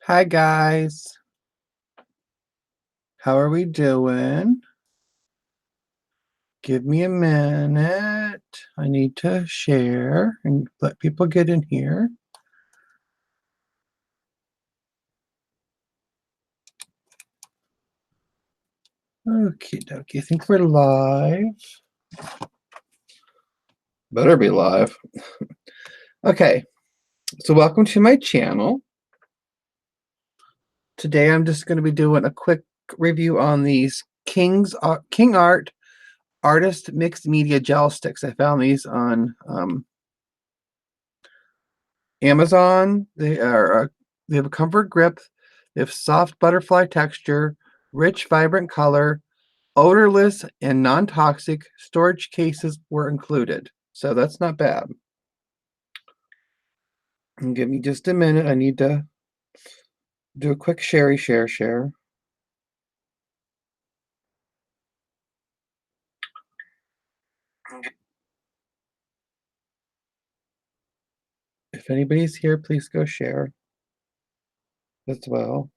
Hi guys, how are we doing? Give me a minute. I need to share and let people get in here. Okie dokie, I think we're live. Better be live. Okay, so welcome to my channel. Today I'm just going to be doing a quick review on these KingsArt Artist Mixed Media Gel Sticks. I found these on Amazon. They have a comfort grip. They have soft butterfly texture, rich, vibrant color, odorless, and non-toxic. Storage cases were included, so that's not bad. And give me just a minute. I need to do a quick share. If anybody's here, please go share as well.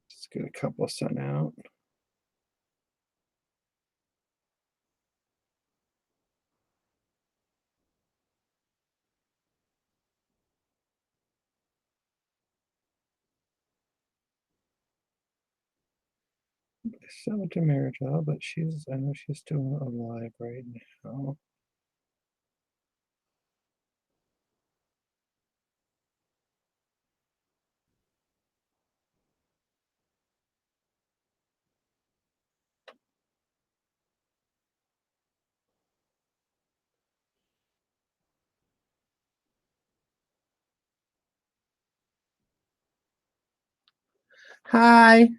Let's get a couple sent out. So to Maribel, but I know she's doing a live right now. Hi.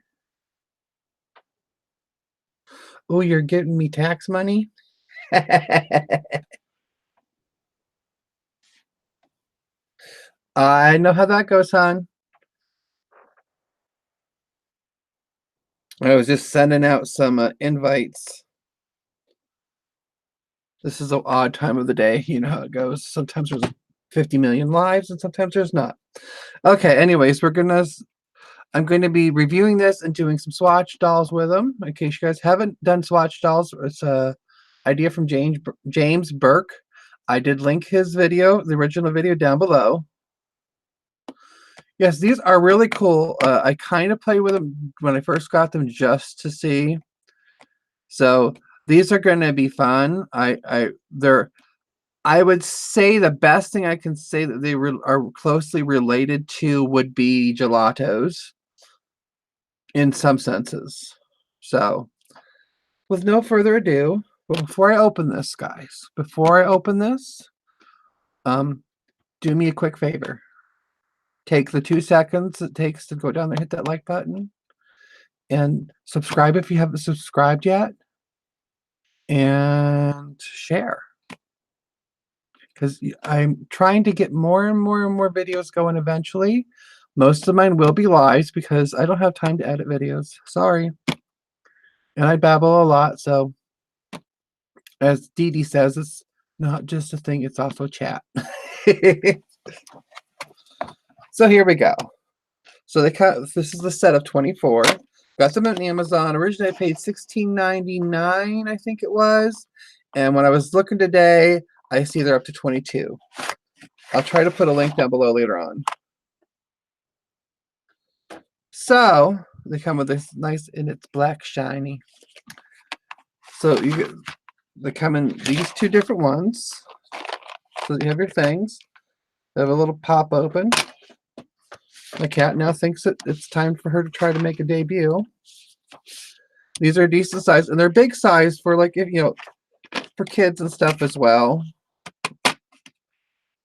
Oh, you're getting me tax money? I know how that goes, hon. I was just sending out some invites. This is an odd time of the day. You know how it goes. Sometimes there's 50 million lives and sometimes there's not. Okay, anyways, I'm going to be reviewing this and doing some swatch dolls with them. In case you guys haven't done swatch dolls, it's a idea from James Burke. I did link his video, the original video, down below. Yes, these are really cool. I kind of played with them when I first got them just to see. So these are going to be fun. I would say the best thing I can say that they are closely related to would be gelatos in some senses. So with no further ado, before I open this, guys, do me a quick favor. Take the 2 seconds it takes to go down there, hit that like button, and subscribe if you haven't subscribed yet, and share. Because I'm trying to get more and more videos going eventually. Most of mine will be lives because I don't have time to edit videos. Sorry. And I babble a lot, so as Dee Dee says, it's not just a thing, it's also chat. So here we go. So this is the set of 24. Got them on Amazon. Originally I paid $16.99, I think it was. And when I was looking today, I see they're up to 22. I'll try to put a link down below later on. So they come with this nice, and it's black shiny. So they come in these 2 different ones. So you have your things. They have a little pop open. My cat now thinks that it's time for her to try to make a debut. These are decent size, and they're big size for, like, if for kids and stuff as well.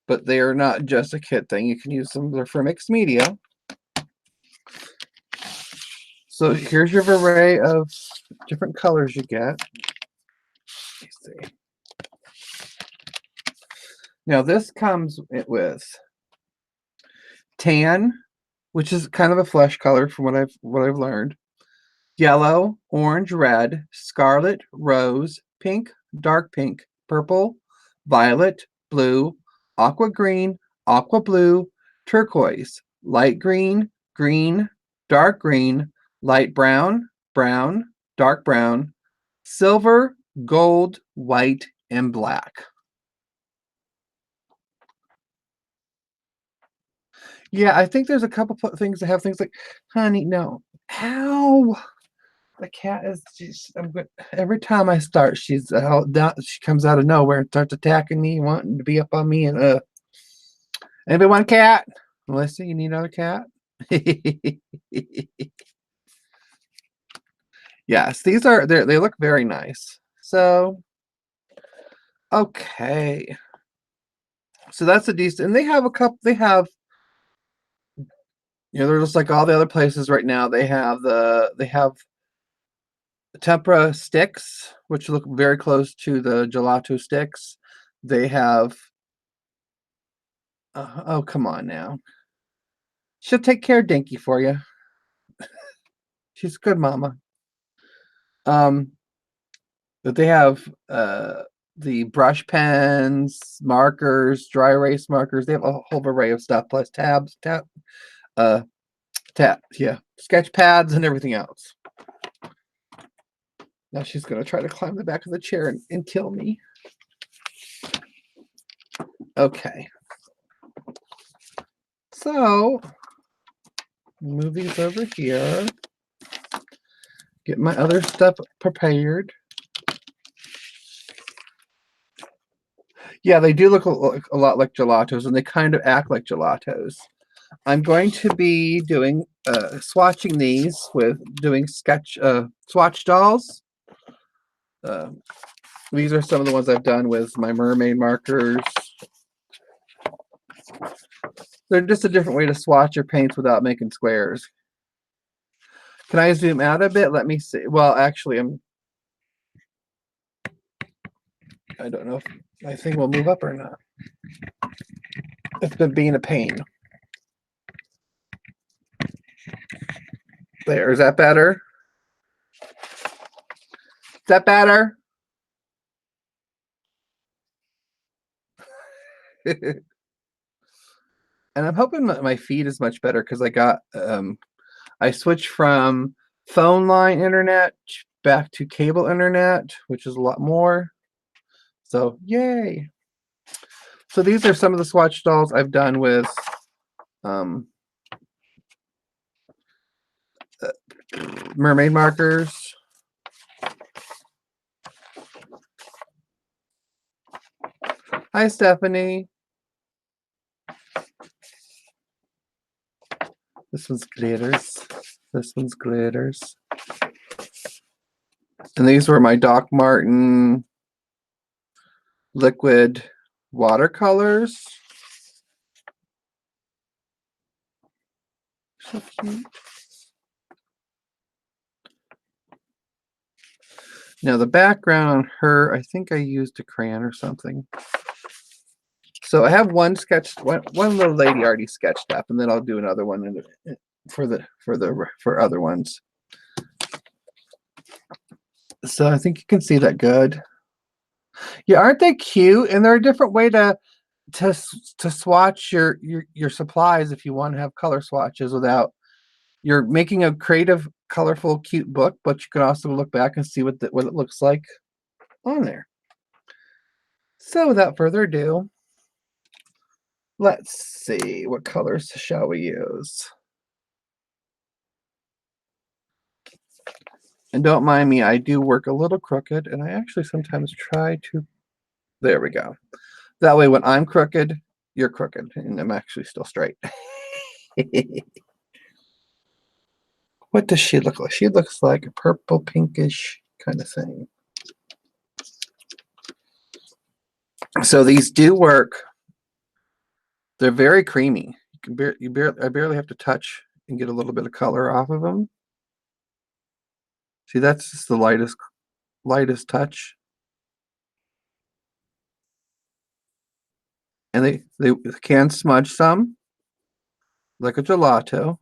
But they are not just a kid thing. You can use them. They're for mixed media. So here's your array of different colors you get. Let me see. Now this comes with tan, which is kind of a flesh color from what I've learned. yellow, orange, red, scarlet, rose, pink, dark pink, purple, violet, blue, aqua green, aqua blue, turquoise, light green, green, dark green, light brown, brown, dark brown, silver, gold, white, and black. Yeah, I think there's a couple things that have things like, honey, no. Ow! The cat is just, every time I start, she's down, she comes out of nowhere and starts attacking me, wanting to be up on me. And anybody want a cat? Melissa, you need another cat? Yes, these are they look very nice. So okay. So that's a decent, and they have a couple, they have, they're just like all the other places right now. They have tempura sticks, which look very close to the gelato sticks. They have, oh, come on now. She'll take care of Dinky for you. She's a good mama. But they have the brush pens, markers, dry erase markers. They have a whole array of stuff, plus sketch pads and everything else. Now she's gonna try to climb the back of the chair and kill me. Okay. So move these over here. Get my other stuff prepared. Yeah, they do look a lot like gelatos, and they kind of act like gelatos. I'm going to be doing swatching these with doing swatch dolls. These are some of the ones I've done with my mermaid markers. They're just a different way to swatch your paints without making squares. Can I zoom out a bit? Let me see. Well, actually, I don't know if my thing will move up or not. It's been being a pain. There, is that better? Is that better? And I'm hoping my feed is much better because I got I switched from phone line internet back to cable internet, which is a lot more. So yay. So these are some of the swatch dolls I've done with mermaid markers. Hi, Stephanie. This one's glitters. This one's glitters. And these were my Doc Martin liquid watercolors. So cute. Now the background on her, I think I used a crayon or something. So I have one little lady already sketched up, and then I'll do another one for other ones. So I think you can see that good. Yeah, aren't they cute? And they're a different way to swatch your supplies if you want to have color swatches without, you're making a creative, colorful, cute book, but you can also look back and see what it looks like on there. So without further ado, let's see, what colors shall we use? And don't mind me, I do work a little crooked, and I actually sometimes try to, there we go. That way when I'm crooked, you're crooked, and I'm actually still straight. What does she look like? She looks like a purple, pinkish kind of thing. So these do work. They're very creamy. I barely have to touch and get a little bit of color off of them. See, that's just the lightest touch. And they can smudge some, like a gelato.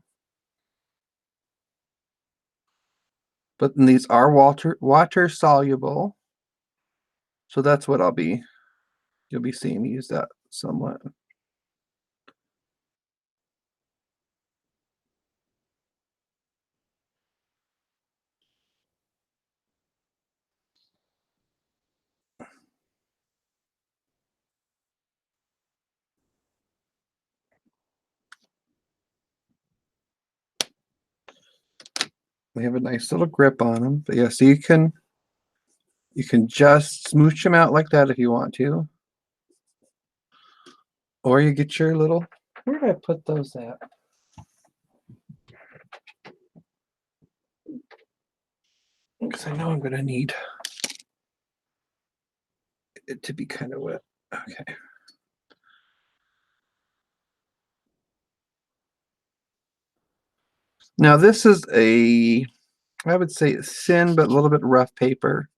But these are water soluble. So that's what you'll be seeing me use that somewhat. They have a nice little grip on them. But yeah, so you can just smooch them out like that if you want to. Or you get your little, where did I put those at? Because I know I'm going to need it to be kind of wet. Okay. Now this is I would say thin but a little bit rough paper.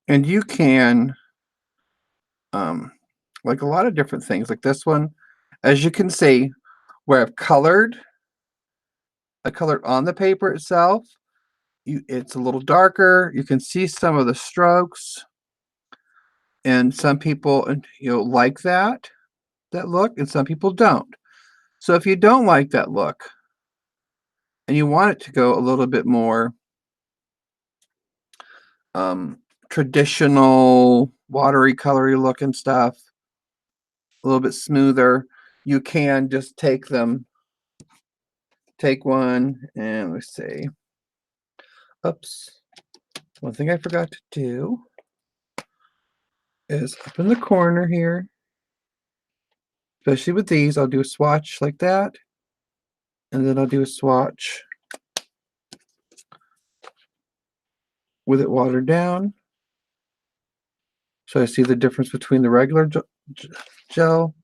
And you can, like a lot of different things, like this one, as you can see, where I've colored, I colored on the paper itself. It's a little darker. You can see some of the strokes, and some people like that look, and some people don't. So if you don't like that look, and you want it to go a little bit more traditional, watery, colory looking stuff, a little bit smoother, you can just take one, and let's see. Oops. One thing I forgot to do is up in the corner here, especially with these, I'll do a swatch like that, and then I'll do a swatch with it watered down. So I see the difference between the regular gel.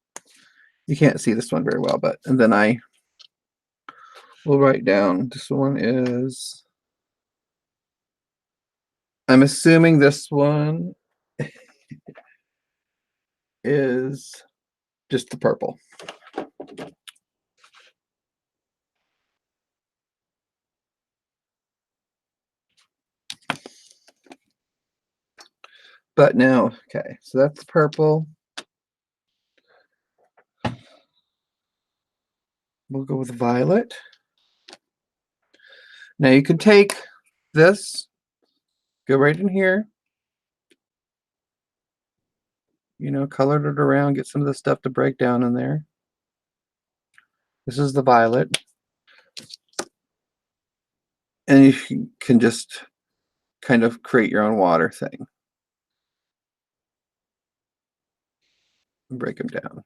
You can't see this one very well, but, and then I will write down, this one is, I'm assuming this one is just the purple. But now, okay, so that's purple. We'll go with violet. Now you can take this, go right in here, colored it around, get some of the stuff to break down in there. This is the violet. And you can just kind of create your own water thing. And break them down.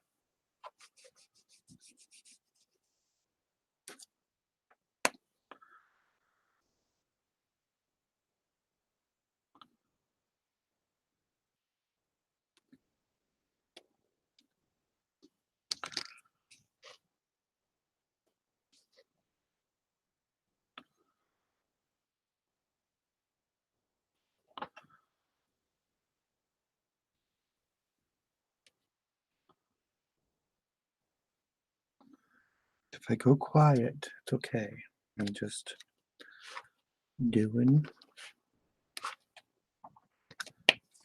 If I go quiet, it's okay. I'm just doing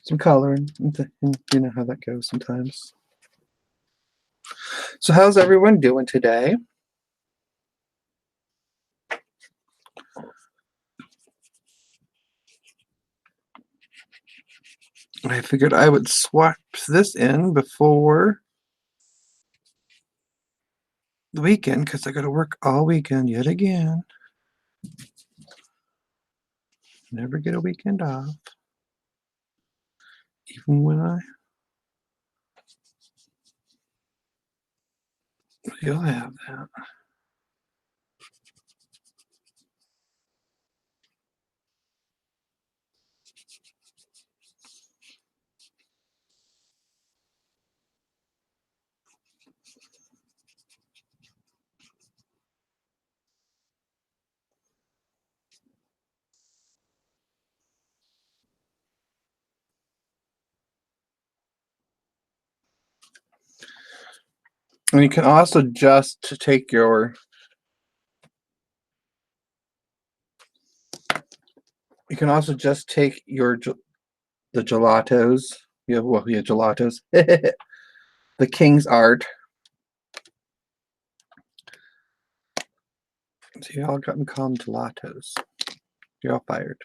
some coloring, and you know how that goes sometimes. So how's everyone doing today? I figured I would swap this in before the weekend because I got to work all weekend yet again. Never get a weekend off, even when you'll have that. And you can also just take your the gelatos. Yeah, well, yeah, gelatos. The KingsArt. So you all got me calling gelatos. You're all fired.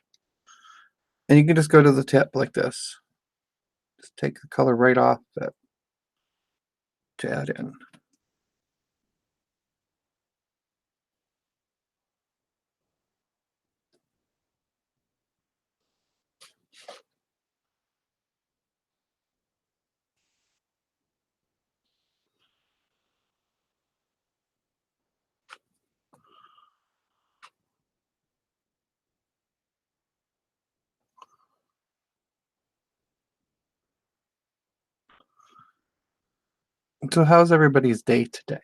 And you can just go to the tip like this. Just take the color right off it to add in. So how's everybody's day today?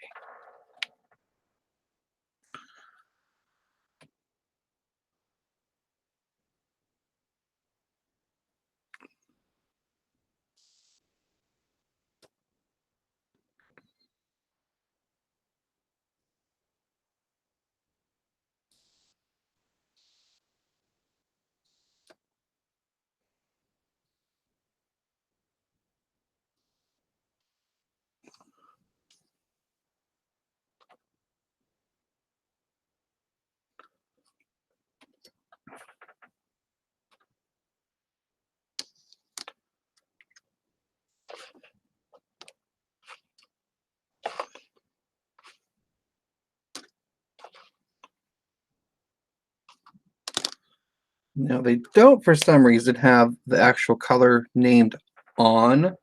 Now they don't, for some reason, have the actual color named on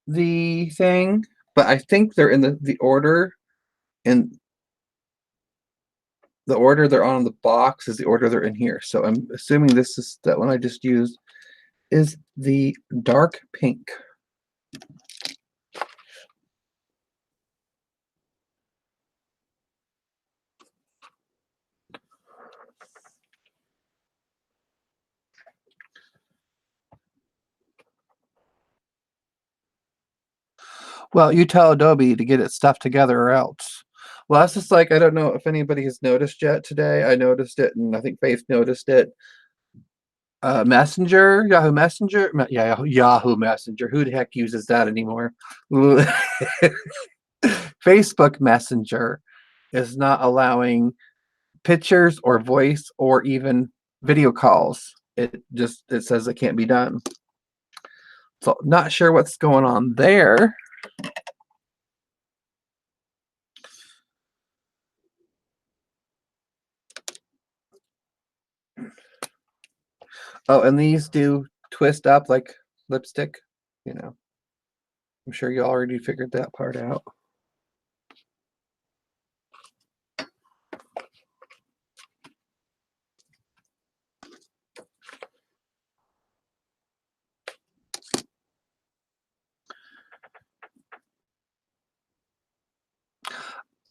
the thing, but I think they're in the order, and the order they're on the box is the order they're in here. So I'm assuming this is that one I just used is the dark pink. Well, you tell Adobe to get its stuff together or else. Well, that's just like, I don't know if anybody has noticed yet today. I noticed it, and I think Faith noticed it. Messenger, Yahoo Messenger, yeah, Yahoo Messenger. Who the heck uses that anymore? Facebook Messenger is not allowing pictures or voice or even video calls. It says it can't be done. So not sure what's going on there. Oh, and these do twist up like lipstick, you know. I'm sure you already figured that part out.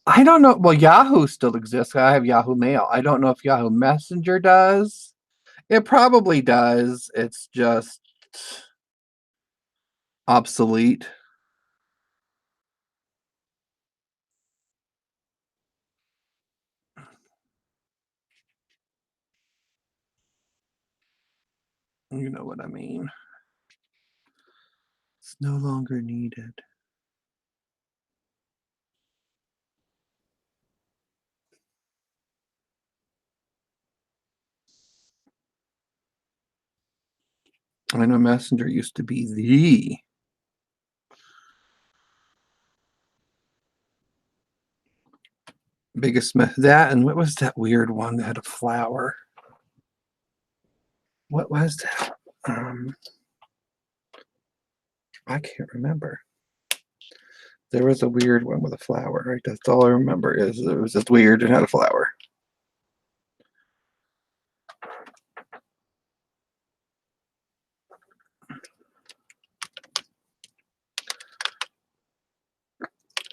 I don't know. Well, Yahoo still exists. I have Yahoo Mail. I don't know if Yahoo Messenger does. It probably does. It's just obsolete. You know what I mean. It's no longer needed. I know Messenger used to be the biggest that, and what was that weird one that had a flower? What was that? I can't remember. There was a weird one with a flower, right? That's all I remember is it was just weird and had a flower.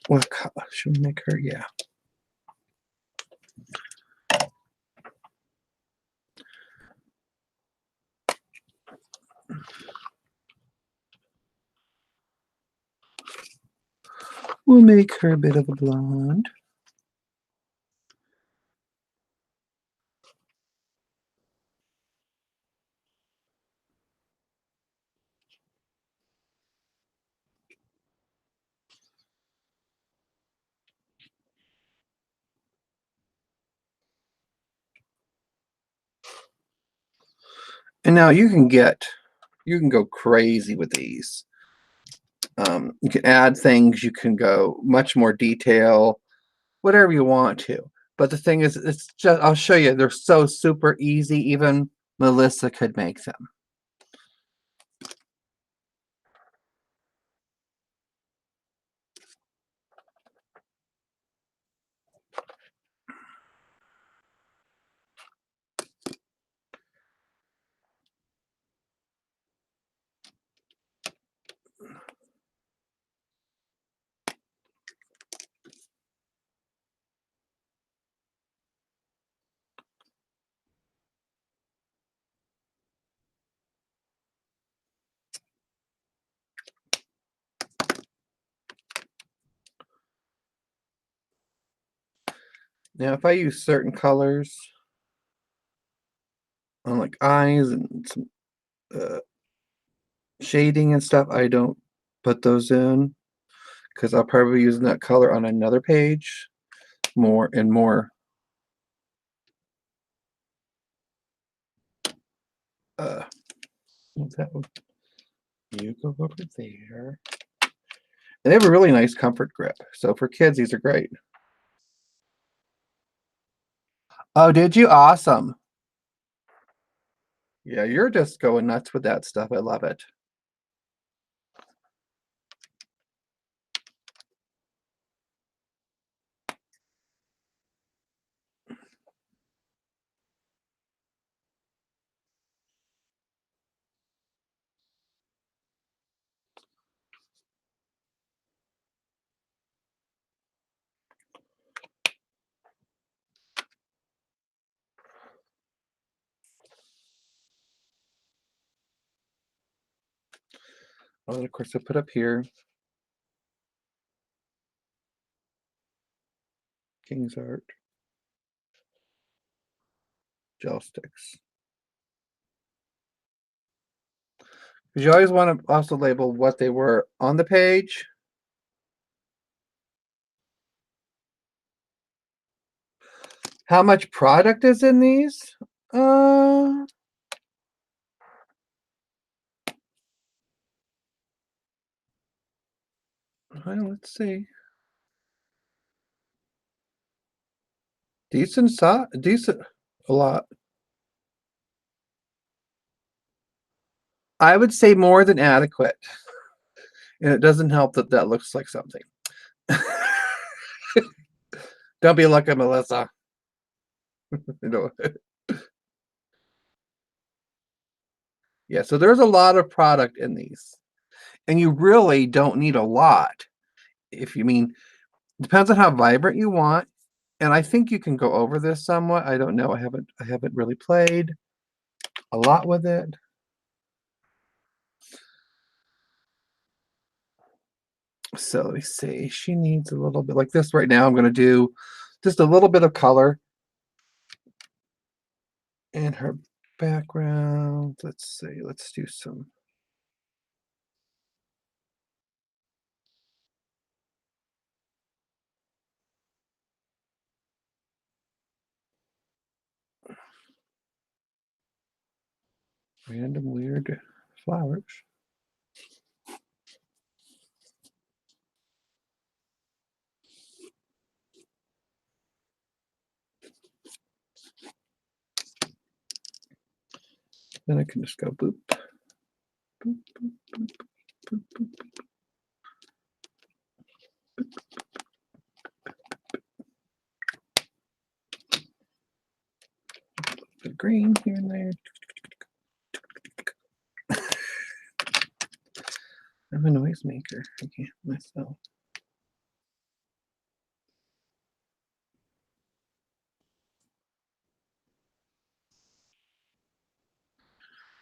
What color should we make her? Yeah. We'll make her a bit of a blonde. And now you can go crazy with these. You can add things, you can go much more detail, whatever you want to. But the thing is, it's just, I'll show you, they're so super easy, even Melissa could make them. Now, if I use certain colors on like eyes and some shading and stuff, I don't put those in because I'll probably be using that color on another page more and more. That one. You go over there. And they have a really nice comfort grip. So for kids, these are great. Oh, did you? Awesome. Yeah, you're just going nuts with that stuff. I love it. Oh, and of course, I put up here KingsArt gel sticks. Because you always want to also label what they were on the page. How much product is in these? Well, let's see. Decent size, decent, a lot. I would say more than adequate. And it doesn't help that that looks like something. Don't be looking, Melissa. You know. Yeah, so there's a lot of product in these. And you really don't need a lot. If you mean, depends on how vibrant you want. And I think you can go over this somewhat. I don't know. I haven't really played a lot with it. So let me see. She needs a little bit like this right now. I'm going to do just a little bit of color in her background. Let's see. Let's do some. Random weird flowers. Then I can just go boop, boop, boop, boop, boop, boop, boop. Green here and there. I'm a noisemaker. I can't myself.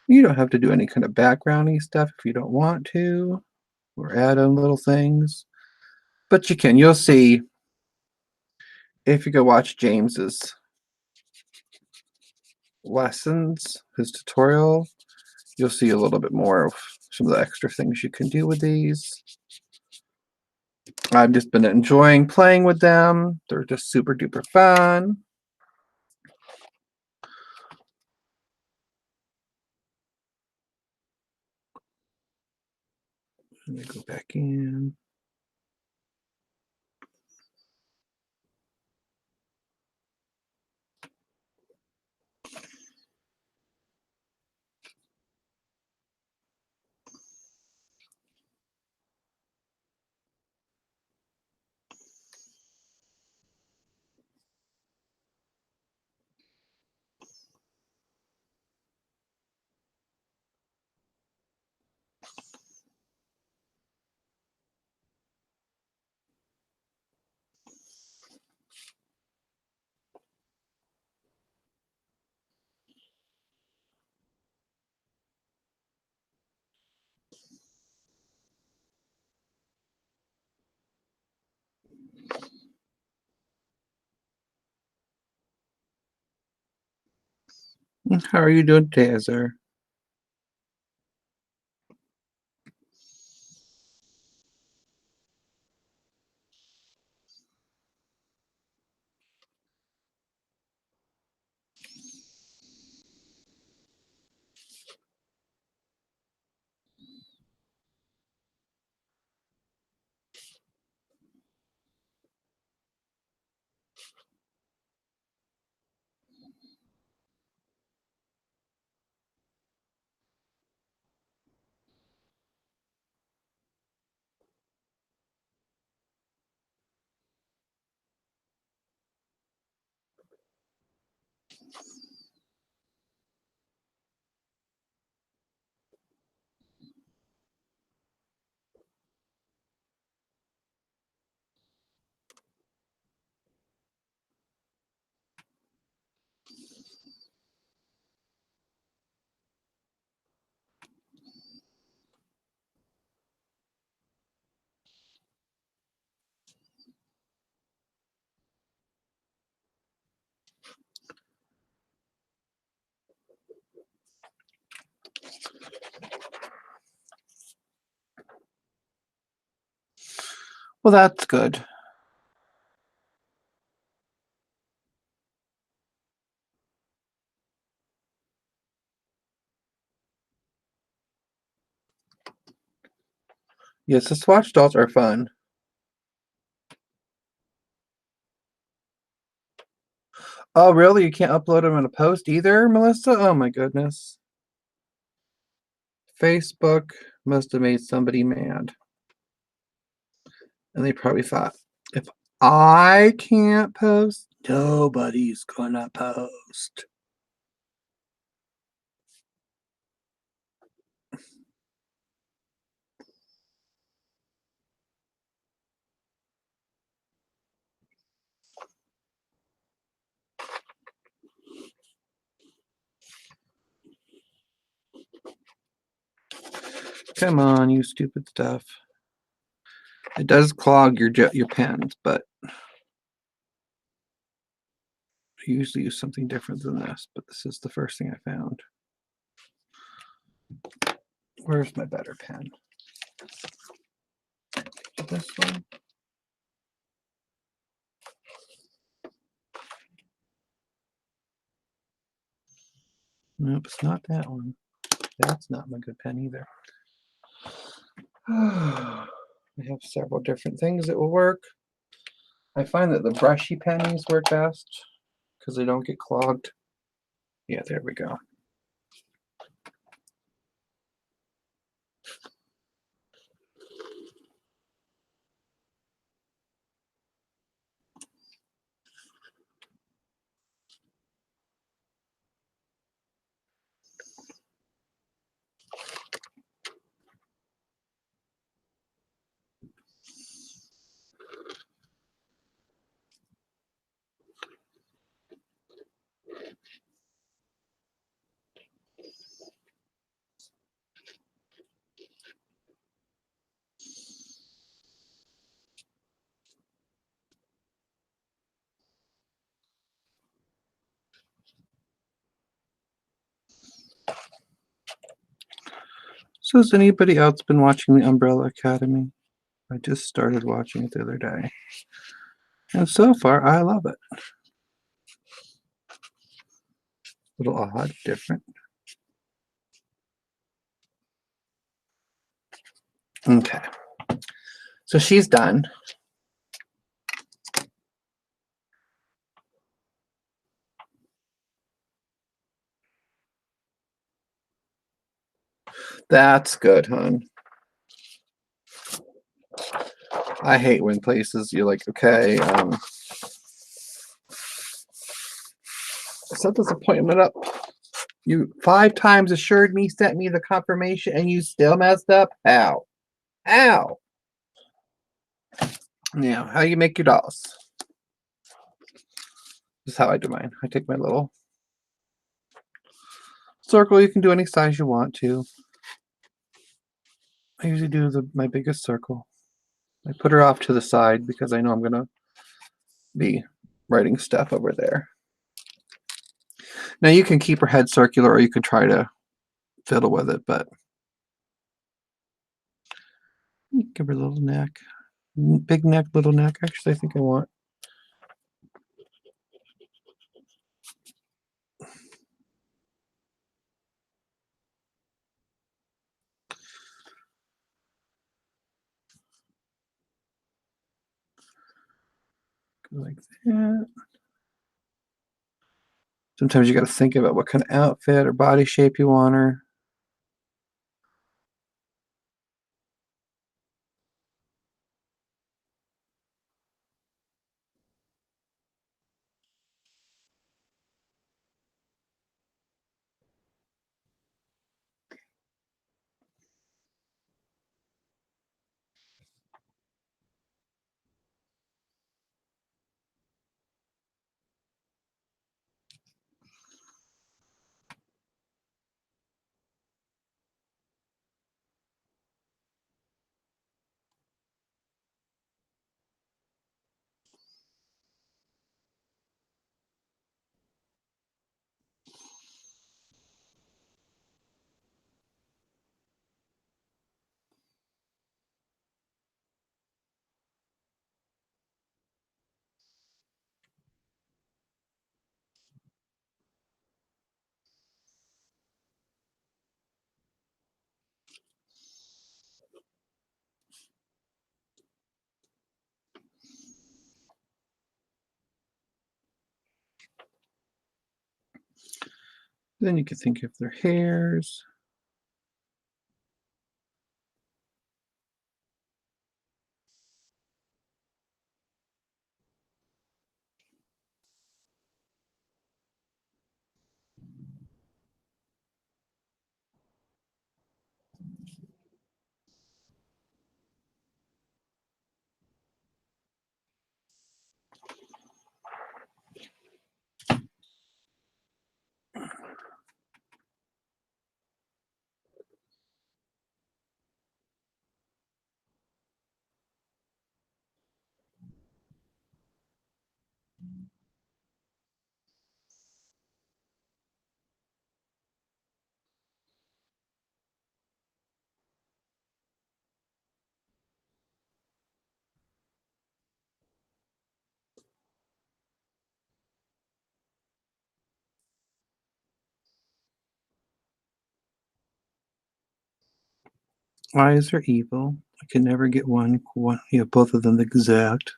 You don't have to do any kind of backgroundy stuff if you don't want to, or add on little things. But you can. You'll see if you go watch James's lessons, his tutorial, you'll see a little bit more of some of the extra things you can do with these. I've just been enjoying playing with them. They're just super duper fun. Let me go back in. How are you doing today, Azar? Well, that's good. Yes, the Swatch dolls are fun. Oh, really? You can't upload them in a post either, Melissa? Oh my goodness. Facebook must have made somebody mad. And they probably thought, if I can't post, nobody's gonna post. Come on, you stupid stuff. It does clog your pens, but I usually use something different than this, but this is the first thing I found. Where's my better pen? This one? Nope, it's not that one. That's not my good pen either. I have several different things that will work. I find that the brushy pennies work best because they don't get clogged. Yeah, there we go. So has anybody else been watching The Umbrella Academy? I just started watching it the other day. And so far, I love it. A little odd, different. Okay. So she's done. That's good, hon. I hate when places you're like, okay, I set this appointment up. You 5 times assured me, sent me the confirmation, and you still messed up? How? How? Yeah, how you make your dolls. This is how I do mine. I take my little circle. You can do any size you want to. I usually do my biggest circle. I put her off to the side because I know I'm going to be writing stuff over there. Now you can keep her head circular or you could try to fiddle with it, but give her a little neck. Big neck, little neck. Actually, I think I want. Like that. Sometimes you got to think about what kind of outfit or body shape you want her. Then you can think of their hairs. Eyes are evil. I can never get one, both of them exact.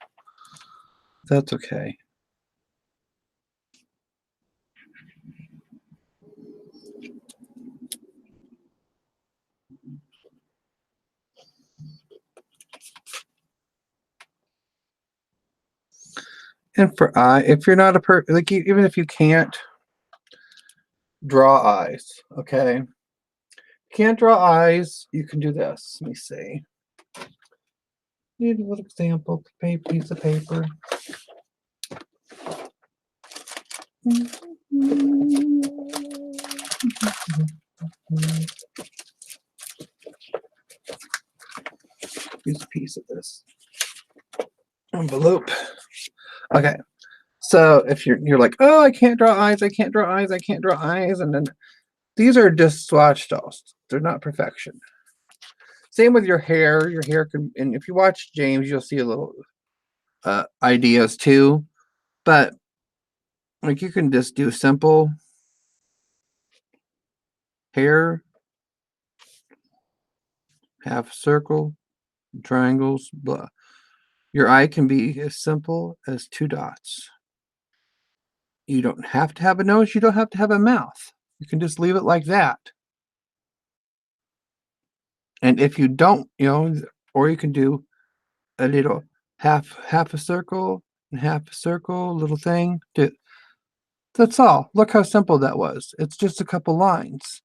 That's okay. And for eye, if you're not a even if you can't draw eyes, okay? Can't draw eyes, you can do this. Let me see. Need a little example piece of paper. Use a piece of this envelope. Okay. So if you're like, oh, I can't draw eyes, I can't draw eyes, I can't draw eyes, and then these are just swatch dolls. They're not perfection. Same with your hair. Your hair can, and if you watch James, you'll see a little ideas too. But like you can just do simple hair, half circle, triangles, blah. Your eye can be as simple as 2 dots. You don't have to have a nose. You don't have to have a mouth. You can just leave it like that. And if you don't, or you can do a little half a circle and half a circle, little thing. That's all. Look how simple that was. It's just a couple lines.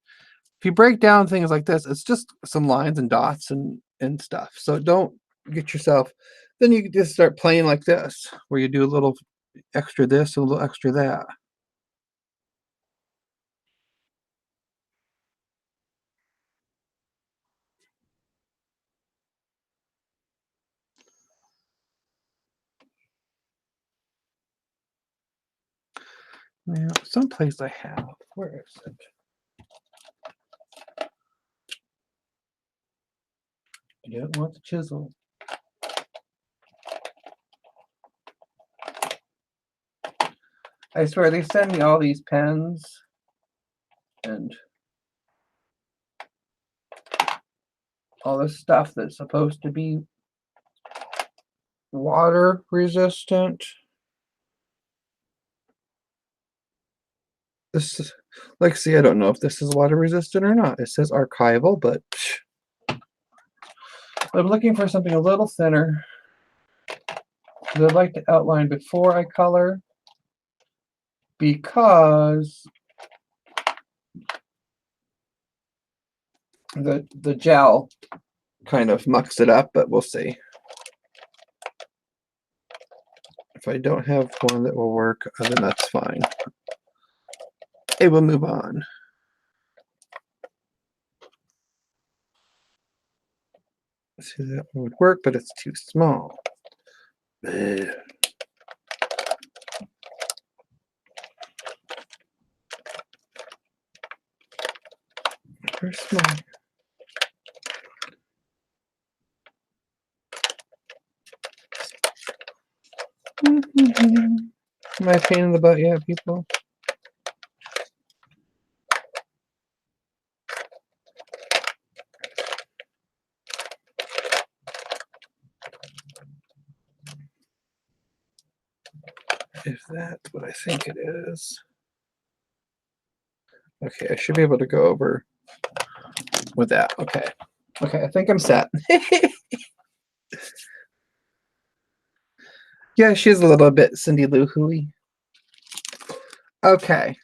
If you break down things like this, it's just some lines and dots and stuff. So don't get yourself. Then you can just start playing like this, where you do a little extra this and a little extra that. Now, someplace I have. Where is it? I don't want the chisel. I swear, they send me all these pens and all this stuff that's supposed to be water resistant. This is, like, see, I don't know if this is water resistant or not. It says archival, but I'm looking for something a little thinner. I'd like to outline before I color, because the gel kind of mucks it up, but we'll see. If I don't have one that will work, then that's fine. Okay, we'll move on. See, that would work, but it's too small. Ugh. Very small. Am I a pain in the butt yet, people? If that's what I think it is. Okay, I should be able to go over with that. Okay. Okay, I think I'm set. Yeah, she's a little bit Cindy Lou Who-y. Okay.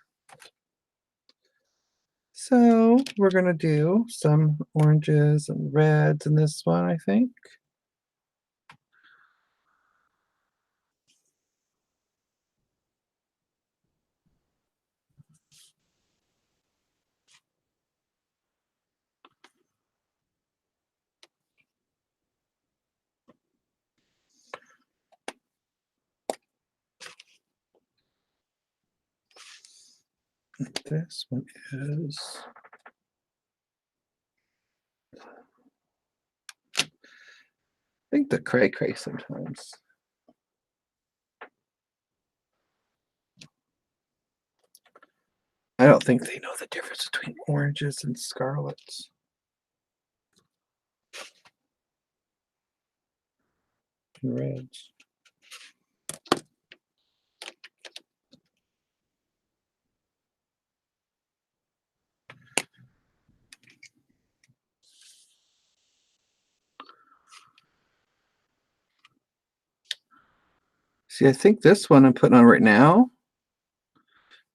So we're going to do some oranges and reds in this one, I think. This one is... I think the cray sometimes. I don't think they know the difference between oranges and scarlets. And reds. See, I think this one I'm putting on right now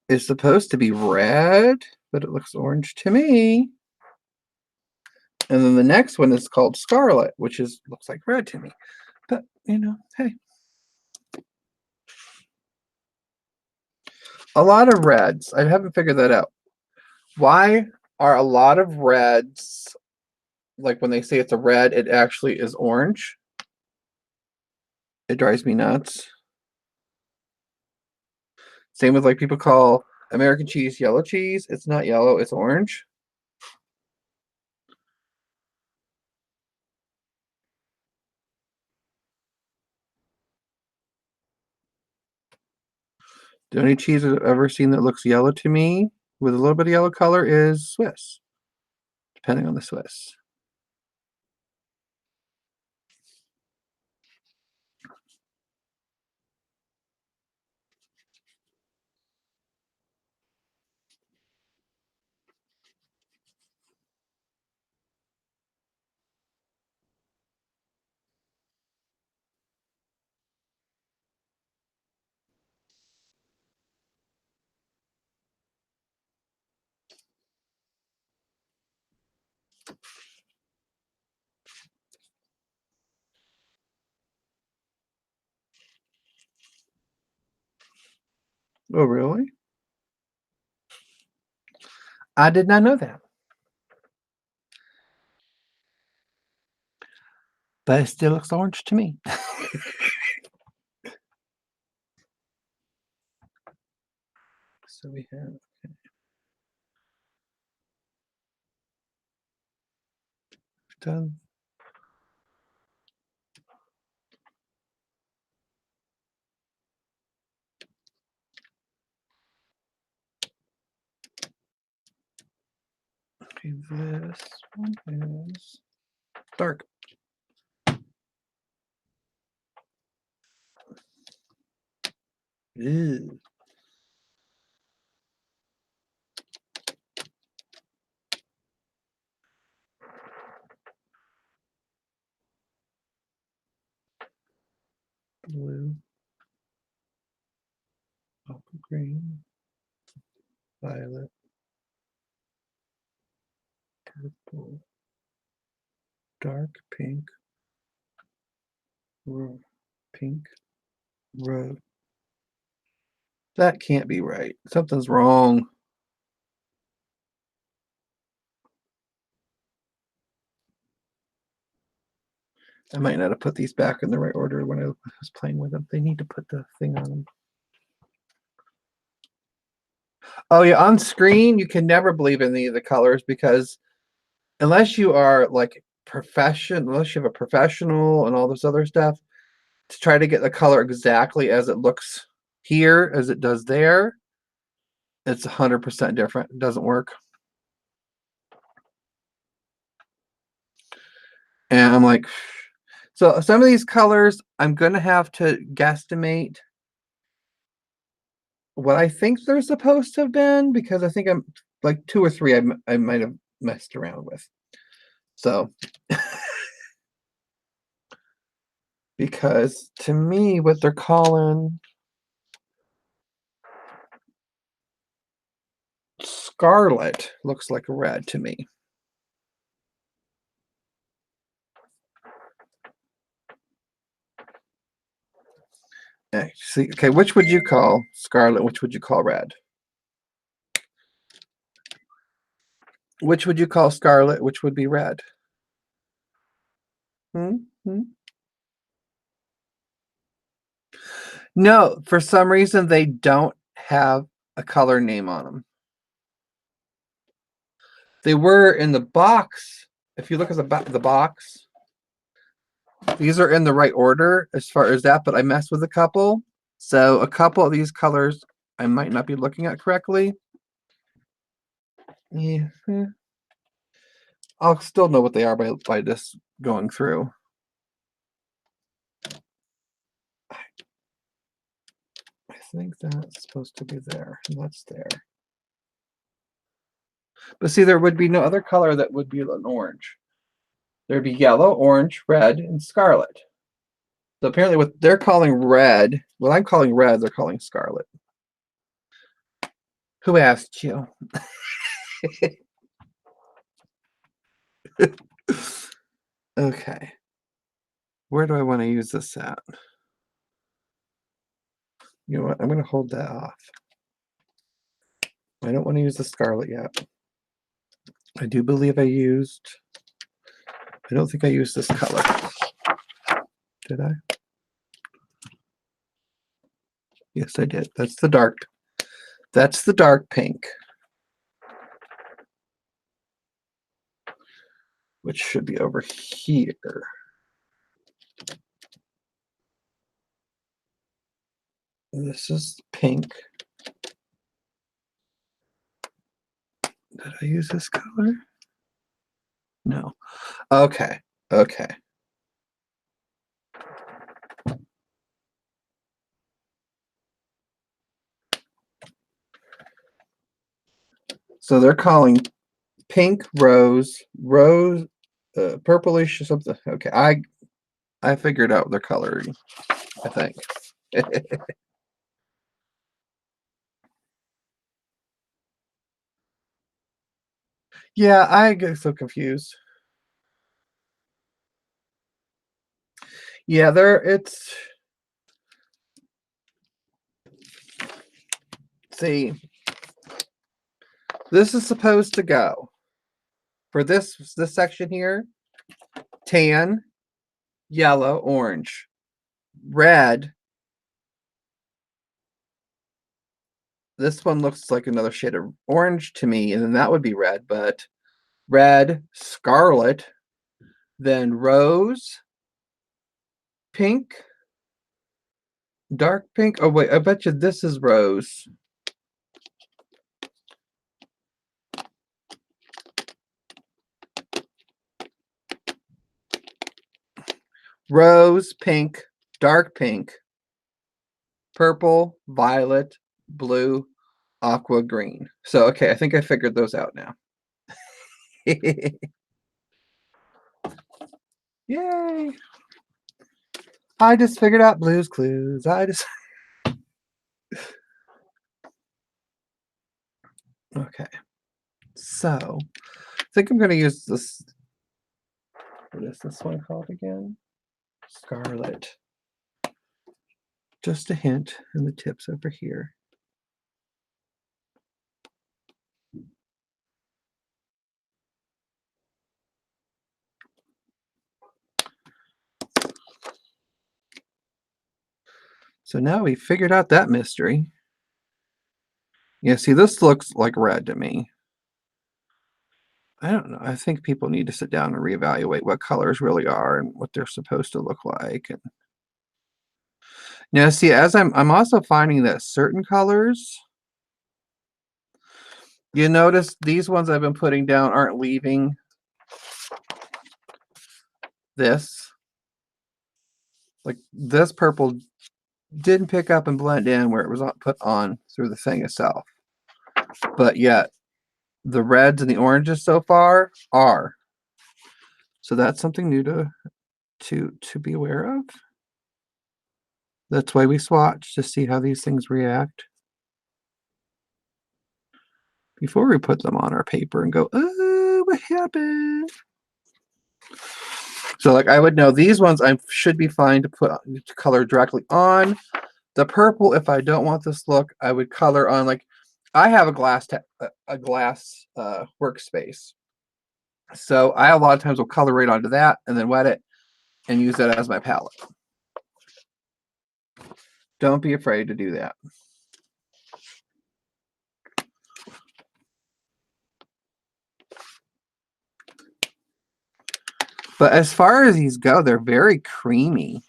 is supposed to be red, but it looks orange to me. And then the next one is called Scarlet, which looks like red to me. But, hey. A lot of reds. I haven't figured that out. Why are a lot of reds, like when they say it's a red, it actually is orange? It drives me nuts. Same with, like, people call American cheese yellow cheese. It's not yellow, it's orange. The only cheese I've ever seen that looks yellow to me with a little bit of yellow color is Swiss, depending on the Swiss. Oh, really? I did not know that. But it still looks orange to me. So we have done. Okay, this one is dark. Ew. Blue, Aqua Green, violet, purple, dark pink, pink, rose. That can't be right. Something's wrong. I might not have put these back in the right order when I was playing with them. They need to put the thing on them. Oh yeah, on screen you can never believe any of the colors because unless you are like unless you have a professional and all this other stuff, to try to get the color exactly as it looks here as it does there, it's 100% different. It doesn't work. And I'm like, so some of these colors I'm gonna have to guesstimate what I think they're supposed to have been because I think I'm like 2 or 3 I might have messed around with. So because to me what they're calling Scarlet looks like a red to me. See, okay, which would you call Scarlet? Which would you call red? Which would you call Scarlet? Which would be red? Hmm? No, for some reason they don't have a color name on them. They were in the box. If you look at the box, these are in the right order as far as that, but I messed with a couple. So a couple of these colors I might not be looking at correctly. Yeah. I'll still know what they are by just going through. I think that's supposed to be there, and that's there. But see, there would be no other color that would be an orange. There'd be yellow, orange, red, and scarlet. So apparently what they're calling red, what I'm calling red, they're calling scarlet. Who asked you? Okay. Where do I want to use this at? You know what? I'm going to hold that off. I don't want to use the scarlet yet. I do believe I don't think I used this color. Did I? Yes, I did. That's the dark pink. Which should be over here. This is pink. Did I use this color? No. Okay. Okay. So they're calling pink rose, purplish or something. Okay, I figured out their coloring, I think. Yeah, I get so confused. Yeah, see, this is supposed to go for this section here, tan, yellow, orange, red. This one looks like another shade of orange to me, and then that would be red, but red, scarlet, then rose, pink, dark pink. Oh wait, I bet you this is rose. Rose, pink, dark pink, purple, violet, blue, aqua green. So okay, I think I figured those out now. Yay! I just figured out Blue's Clues. Okay. So I think I'm gonna use this. What is this one called again? Scarlet. Just a hint in the tips over here. So now we figured out that mystery. Yeah, see, this looks like red to me. I don't know. I think people need to sit down and reevaluate what colors really are and what they're supposed to look like. And now, see, as I'm also finding that certain colors, you notice these ones I've been putting down aren't leaving this. Like this purple didn't pick up and blend in where it was put on through the thing itself. But yet the reds and the oranges so far are. So that's something new to be aware of. That's why we swatch to see how these things react before we put them on our paper and go, oh, what happened? So like I would know these ones I should be fine to put to color directly on. The purple, if I don't want this look, I would color on, like I have a glass workspace. So I a lot of times will color right onto that and then wet it and use that as my palette. Don't be afraid to do that. But as far as these go, they're very creamy.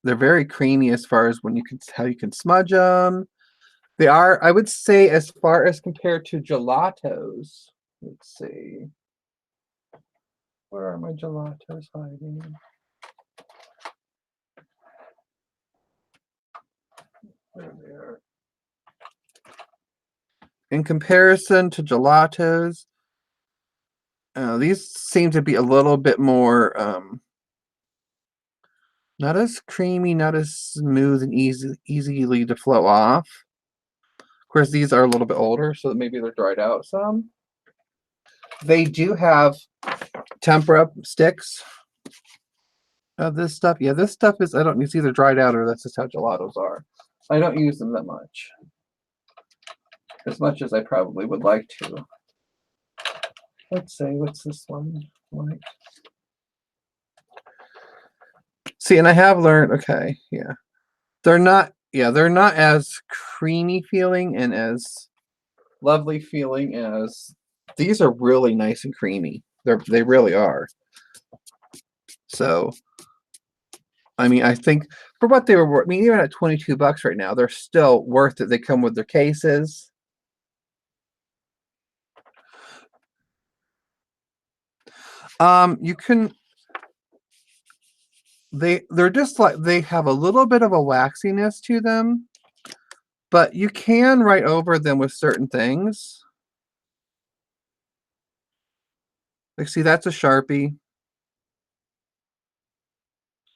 They're very creamy as far as how you can smudge them. They are, I would say, as far as compared to gelatos. Let's see. Where are my gelatos hiding? There they are. In comparison to gelatos, these seem to be a little bit more, not as creamy, not as smooth and easily to flow off. Of course, these are a little bit older, so maybe they're dried out some. They do have tempera sticks of this stuff. Yeah, this stuff is, it's either dried out or that's just how gelatos are. I don't use them that much. As much as I probably would like to. Let's say, what's this one like? See, and I have learned, okay, yeah. They're not as creamy feeling and as lovely feeling as these are really nice and creamy. They really are. So, I mean, I think for what they were worth, I mean, even at $22 right now, they're still worth it. They come with their cases. You can, they're just like, they have a little bit of a waxiness to them, but you can write over them with certain things. Like, see, that's a Sharpie.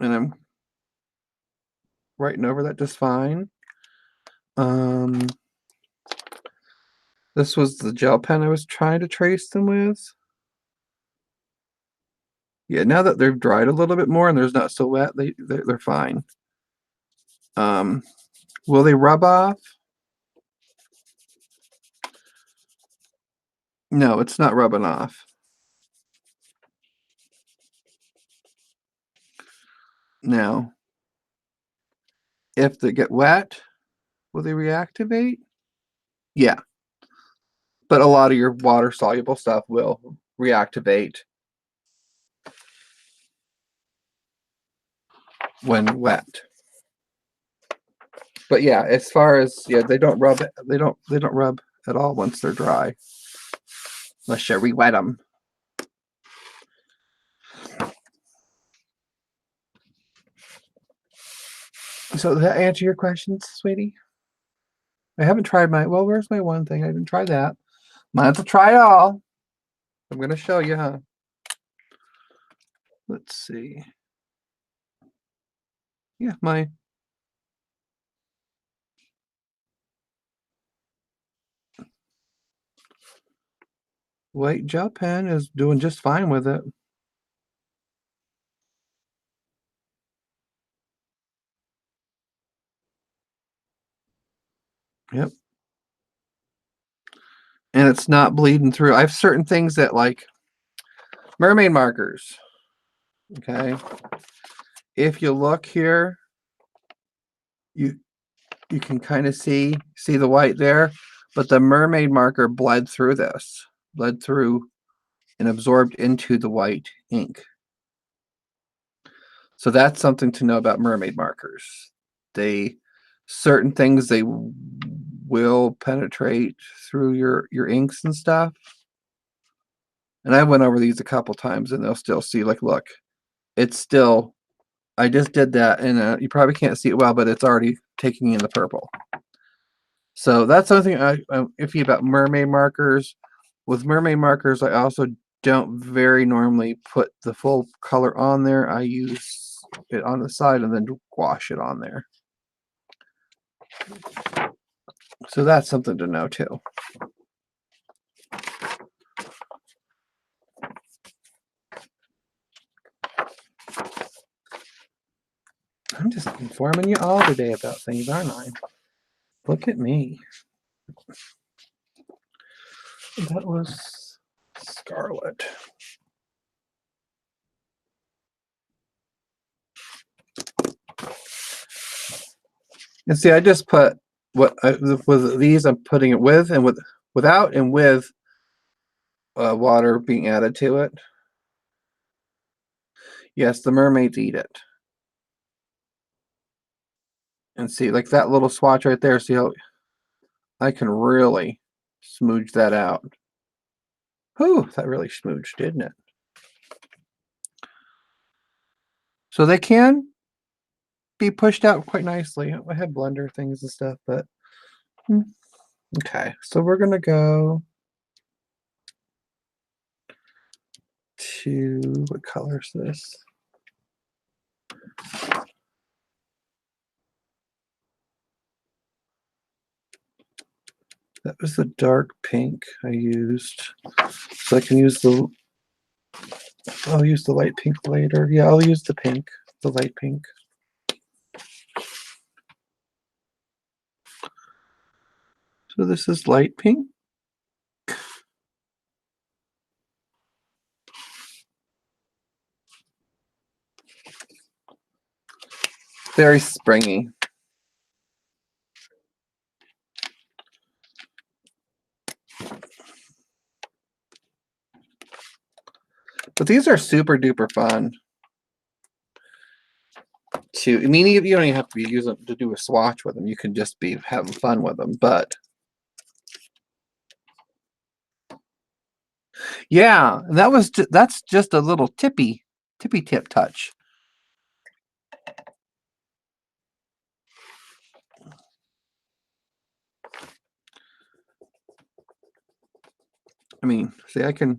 And I'm writing over that just fine. This was the gel pen I was trying to trace them with. Yeah, now that they've dried a little bit more and there's not so wet, they're fine. Will they rub off? No, it's not rubbing off. Now, if they get wet, will they reactivate? Yeah. But a lot of your water-soluble stuff will reactivate when wet. But yeah, as far as, yeah, they don't rub it. They don't rub at all once they're dry. Unless you re-wet them. So does that answer your questions, sweetie? I haven't tried my, well, where's my one thing? I didn't try that. Might have to try it all. I'm going to show you, huh? Let's see. Yeah, my white gel pen is doing just fine with it. Yep. And it's not bleeding through. I have certain things that, like mermaid markers. Okay. If you look here, you can kind of see the white there, but the mermaid marker bled through this, bled through and absorbed into the white ink. So that's something to know about mermaid markers. They, certain things, they will penetrate through your inks and stuff. And I went over these a couple times and they'll still see, like, look, it's still, I just did that, and you probably can't see it well, but it's already taking in the purple. So that's something I'm iffy about mermaid markers. With mermaid markers, I also don't very normally put the full color on there. I use it on the side and then wash it on there. So that's something to know too. I'm just informing you all today about things, aren't I? Look at me. That was Scarlet. And see, I just put what with these. I'm putting it with and without and with water being added to it. Yes, the mermaids eat it. And see, like that little swatch right there. See how I can really smooch that out. Whew, that really smooched, didn't it? So they can be pushed out quite nicely. I had blender things and stuff, but okay. So we're gonna go to, what color is this? That was the dark pink I used. So I can use the, I'll use the light pink later. Yeah, I'll use the pink, the light pink. So this is light pink. Very springy. But these are super duper fun. I mean, you don't even have to use them to do a swatch with them. You can just be having fun with them. But Yeah, that's just a little tippy tip touch. I mean, see, I can.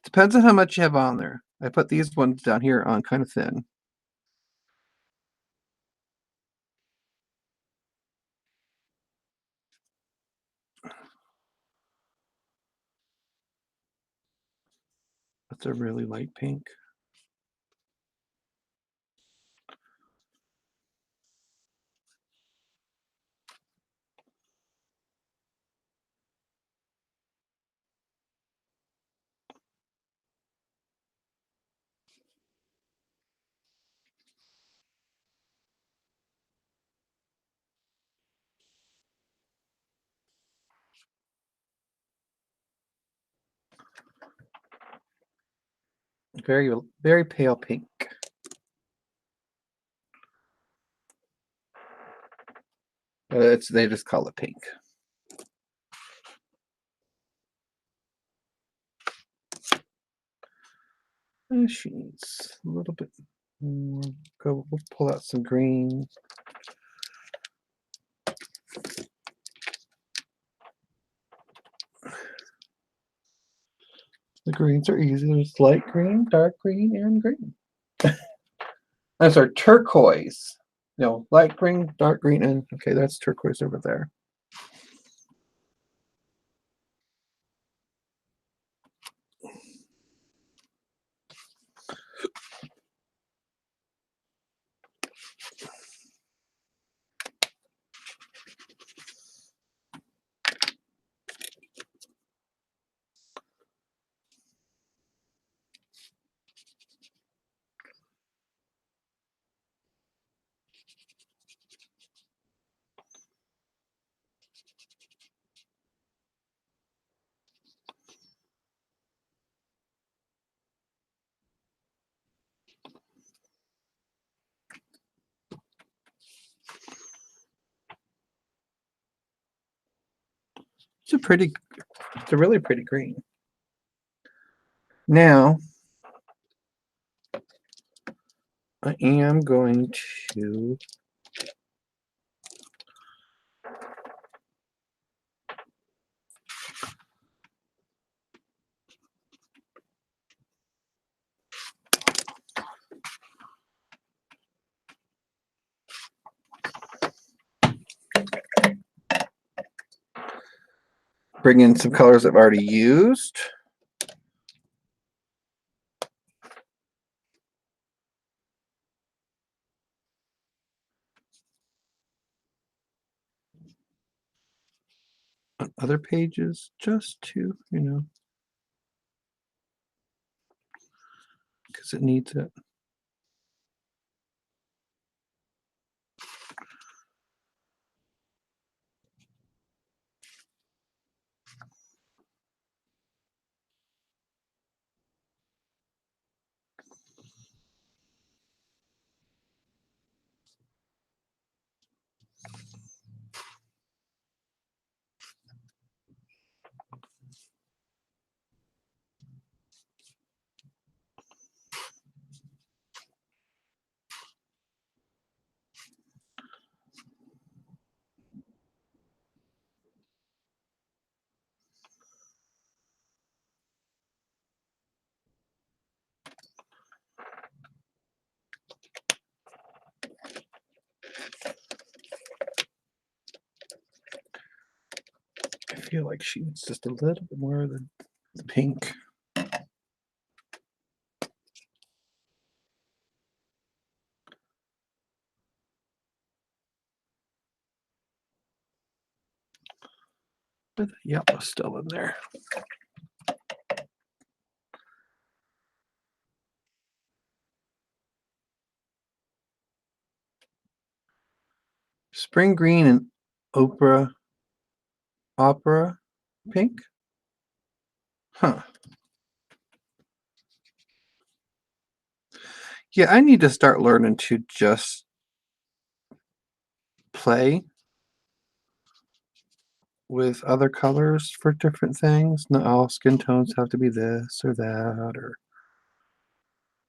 Depends on how much you have on there. I put these ones down here on kind of thin. That's a really light pink. Very, very pale pink. They just call it pink. And she needs a little bit more. We'll pull out some green. The greens are easy. There's light green, dark green, and green. I'm sorry, turquoise. No, light green, dark green, and okay, that's turquoise over there. It's a really pretty green. Now, I am going to bring in some colors I've already used. On other pages, just to, because it needs it. I feel like she needs just a little bit more of the pink. But the yellow's still in there. Spring green and opera pink. Huh. Yeah, I need to start learning to just play with other colors for different things. Not all skin tones have to be this or that or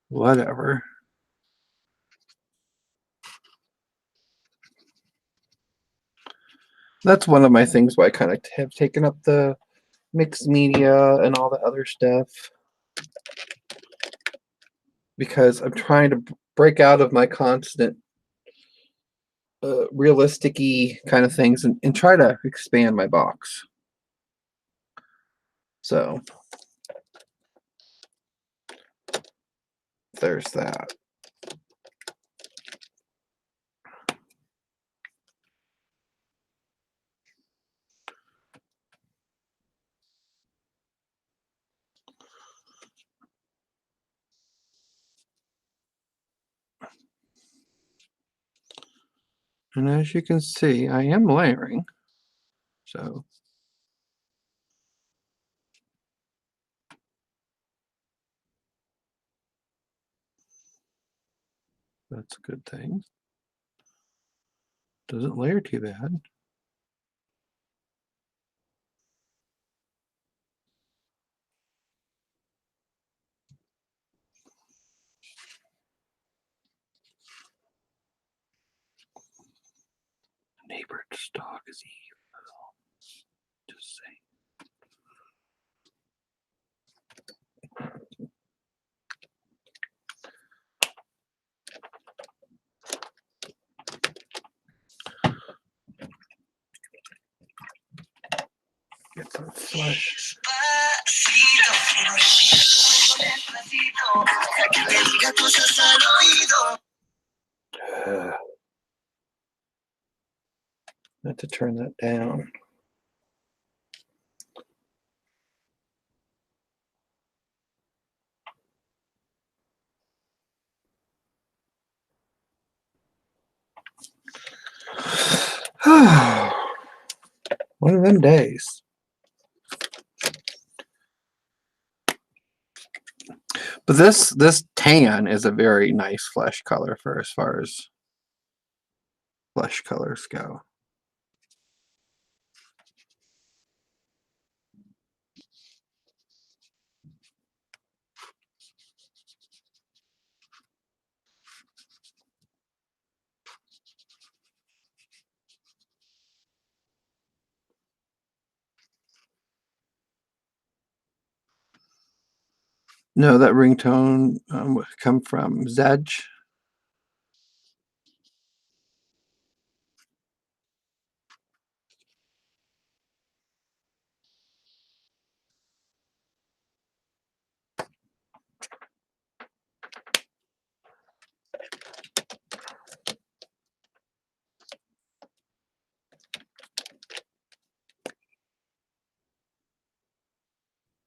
whatever. That's one of my things why I kind of have taken up the mixed media and all the other stuff, because I'm trying to break out of my constant realistic-y kind of things and try to expand my box. So there's that. And as you can see, I am layering. So that's a good thing. Doesn't layer too bad. Neighbor's dog is evil. Just saying. Get some flesh. Not to turn that down. One of them days. But this tan is a very nice flesh color for as far as flesh colors go. No, that ringtone would come from Zedge.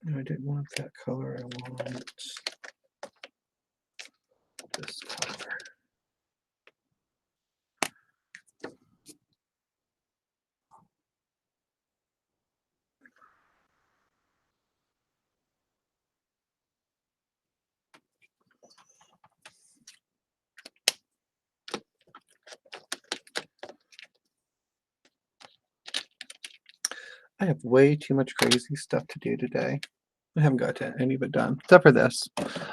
No, I didn't want that color. I want this color. I have way too much crazy stuff to do today. I haven't got any of it done, except for this.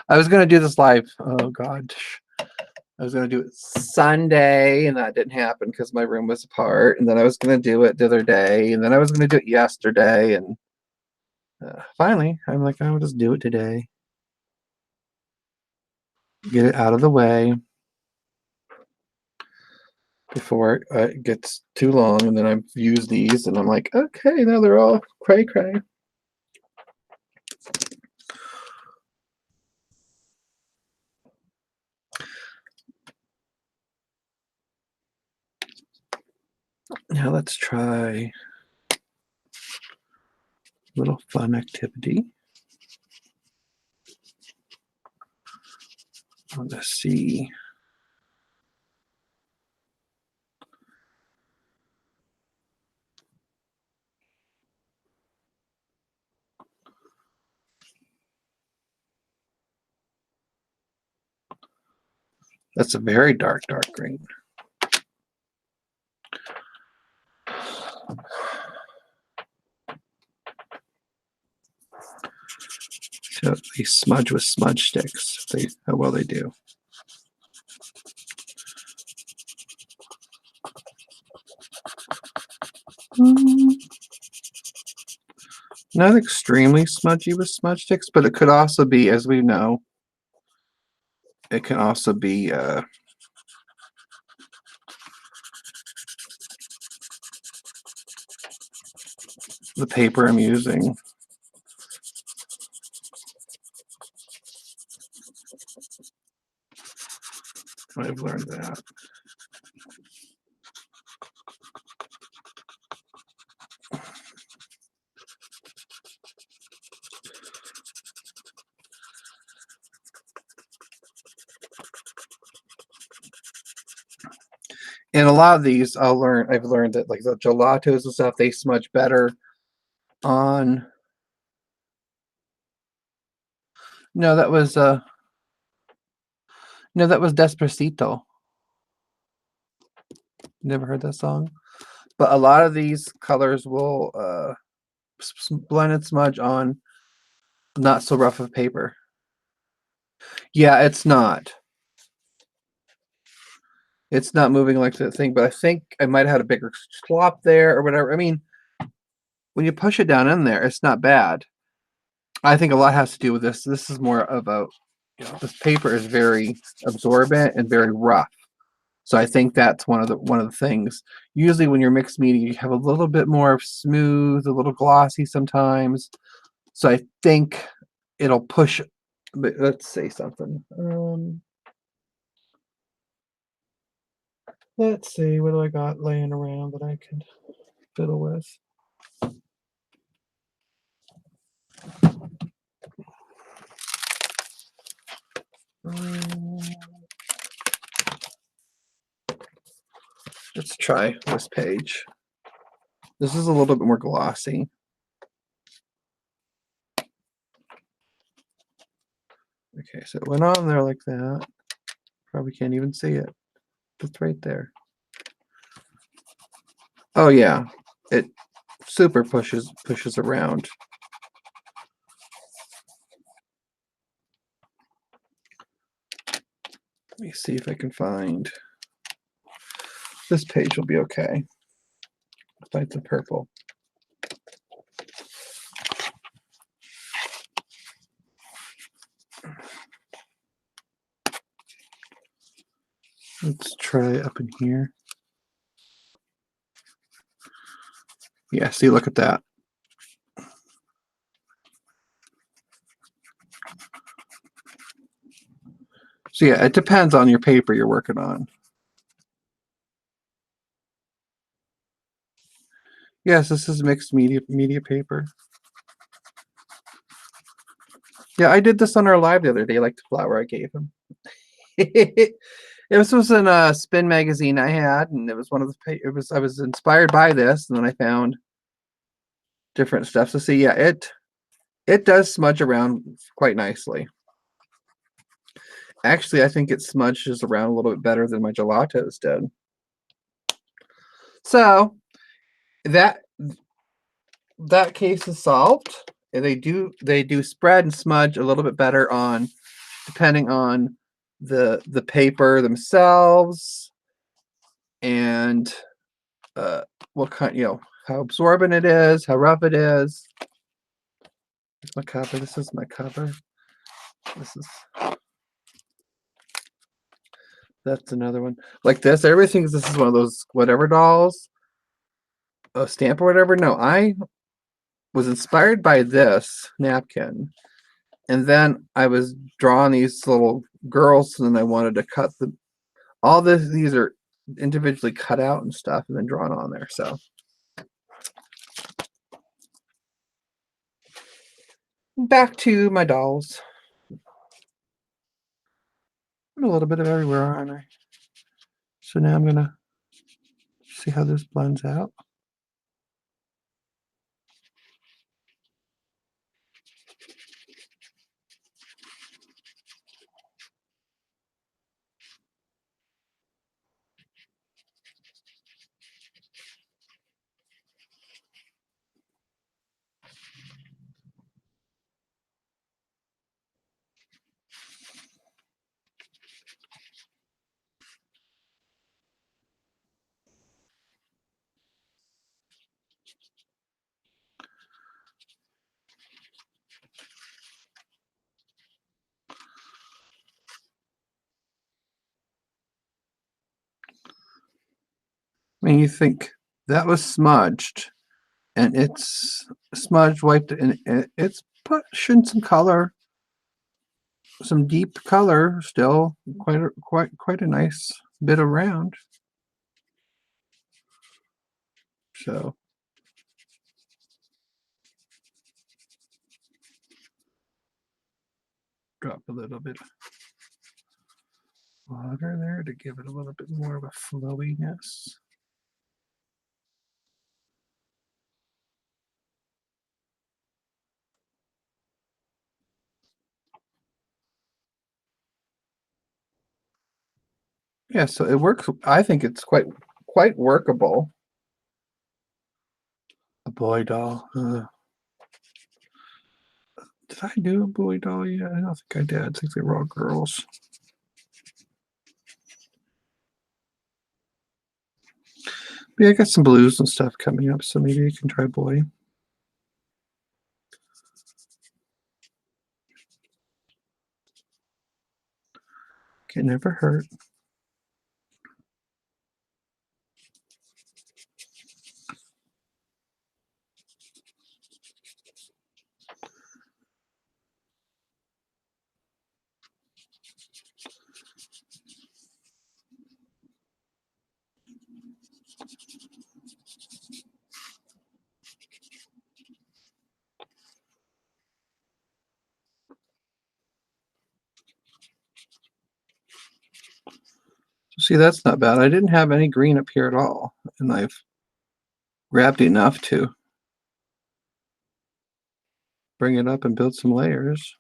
I was going to do this live. Oh, God. I was going to do it Sunday, and that didn't happen because my room was apart. And then I was going to do it the other day, and then I was going to do it yesterday. And finally, I'm like, I'll just do it today. Get it out of the way before it gets too long. And then I've used these, and I'm like, okay, now they're all cray-cray. Now let's try a little fun activity. Let's see. That's a very dark green. they smudge with smudge sticks. How well they do. Not extremely smudgy with smudge sticks, but it could also be, as we know, it can also be the paper I'm using. I've learned that. And a lot of these I've learned that like the gelatos and stuff, they smudge better on. No, that was Despacito. Never heard that song? But a lot of these colors will blend and smudge on not so rough of paper. Yeah, it's not. It's not moving like the thing, but I think I might have had a bigger slop there or whatever. I mean, when you push it down in there, it's not bad. I think a lot has to do with this. This is more of a, this paper is very absorbent and very rough. So I think that's one of the things. Usually when you're mixed media, you have a little bit more of smooth, a little glossy sometimes. So I think it'll push. But let's say something. Let's see, what do I got laying around that I can fiddle with? Let's try this page. This is a little bit more glossy. Okay, so it went on there like that. Probably can't even see it. It's right there. Oh yeah, it super pushes around. Let me see if I can find. This page will be okay. Find the purple. Let's try up in here. Yeah, see, look at that. So yeah, it depends on your paper you're working on. Yes, this is mixed media paper. Yeah, I did this on our live the other day, like the flower I gave him. This was in a spin magazine I had, and it was one of the. I was inspired by this, and then I found different stuff. So see, yeah, it does smudge around quite nicely. Actually, I think it smudges around a little bit better than my gelatos did. So that case is solved. And they do spread and smudge a little bit better on, depending on the paper themselves and what kind, how absorbent it is, how rough it is. Here's my cover. This is my cover. That's another one. Like this, this is one of those whatever dolls, a stamp or whatever. No, I was inspired by this napkin, and then I was drawing these little girls, and then I wanted to cut all this. These are individually cut out and stuff, and then drawn on there. So back to my dolls. I'm a little bit of everywhere, aren't I? So now I'm gonna see how this blends out. And you think that was smudged, and it's smudged, wiped, and it's pushing some color, some deep color still, quite a nice bit around. So drop a little bit of water there to give it a little bit more of a flowiness. Yeah, so it works. I think it's quite workable. A boy doll. Did I do a boy doll yet? I don't think I did. I think they were all girls. But yeah, I got some blues and stuff coming up, so maybe you can try boy. Can never hurt. See, that's not bad. I didn't have any green up here at all, and I've grabbed enough to bring it up and build some layers.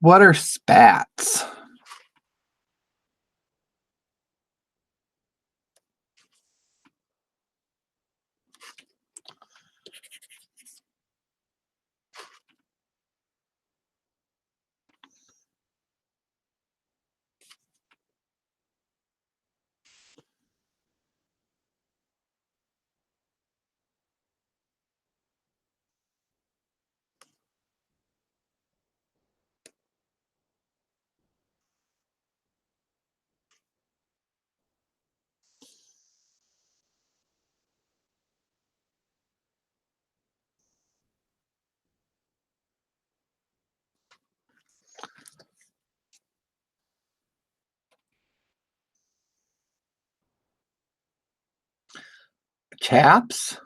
What are spats? Chaps?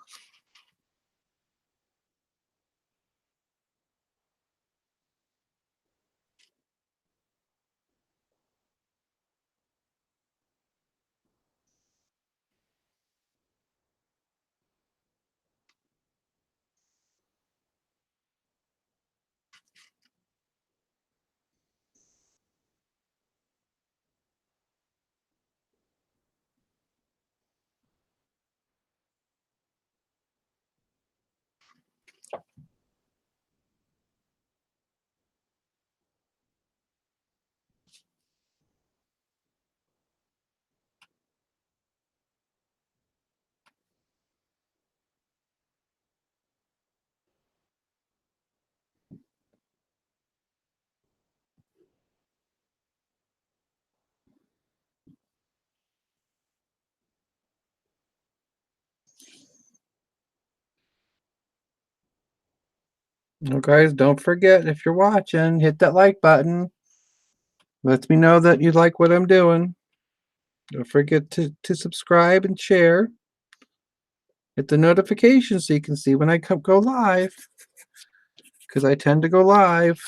Well, guys, don't forget, if you're watching, hit that like button. Lets me know that you like what I'm doing. Don't forget to subscribe and share. Hit the notifications so you can see when I go live, because I tend to go live.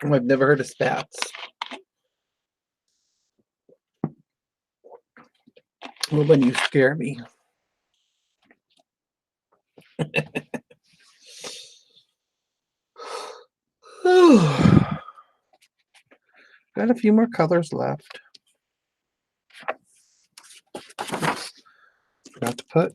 Oh, I've never heard of spats. Well, when you scare me. Got a few more colors left. Oops. Forgot to put.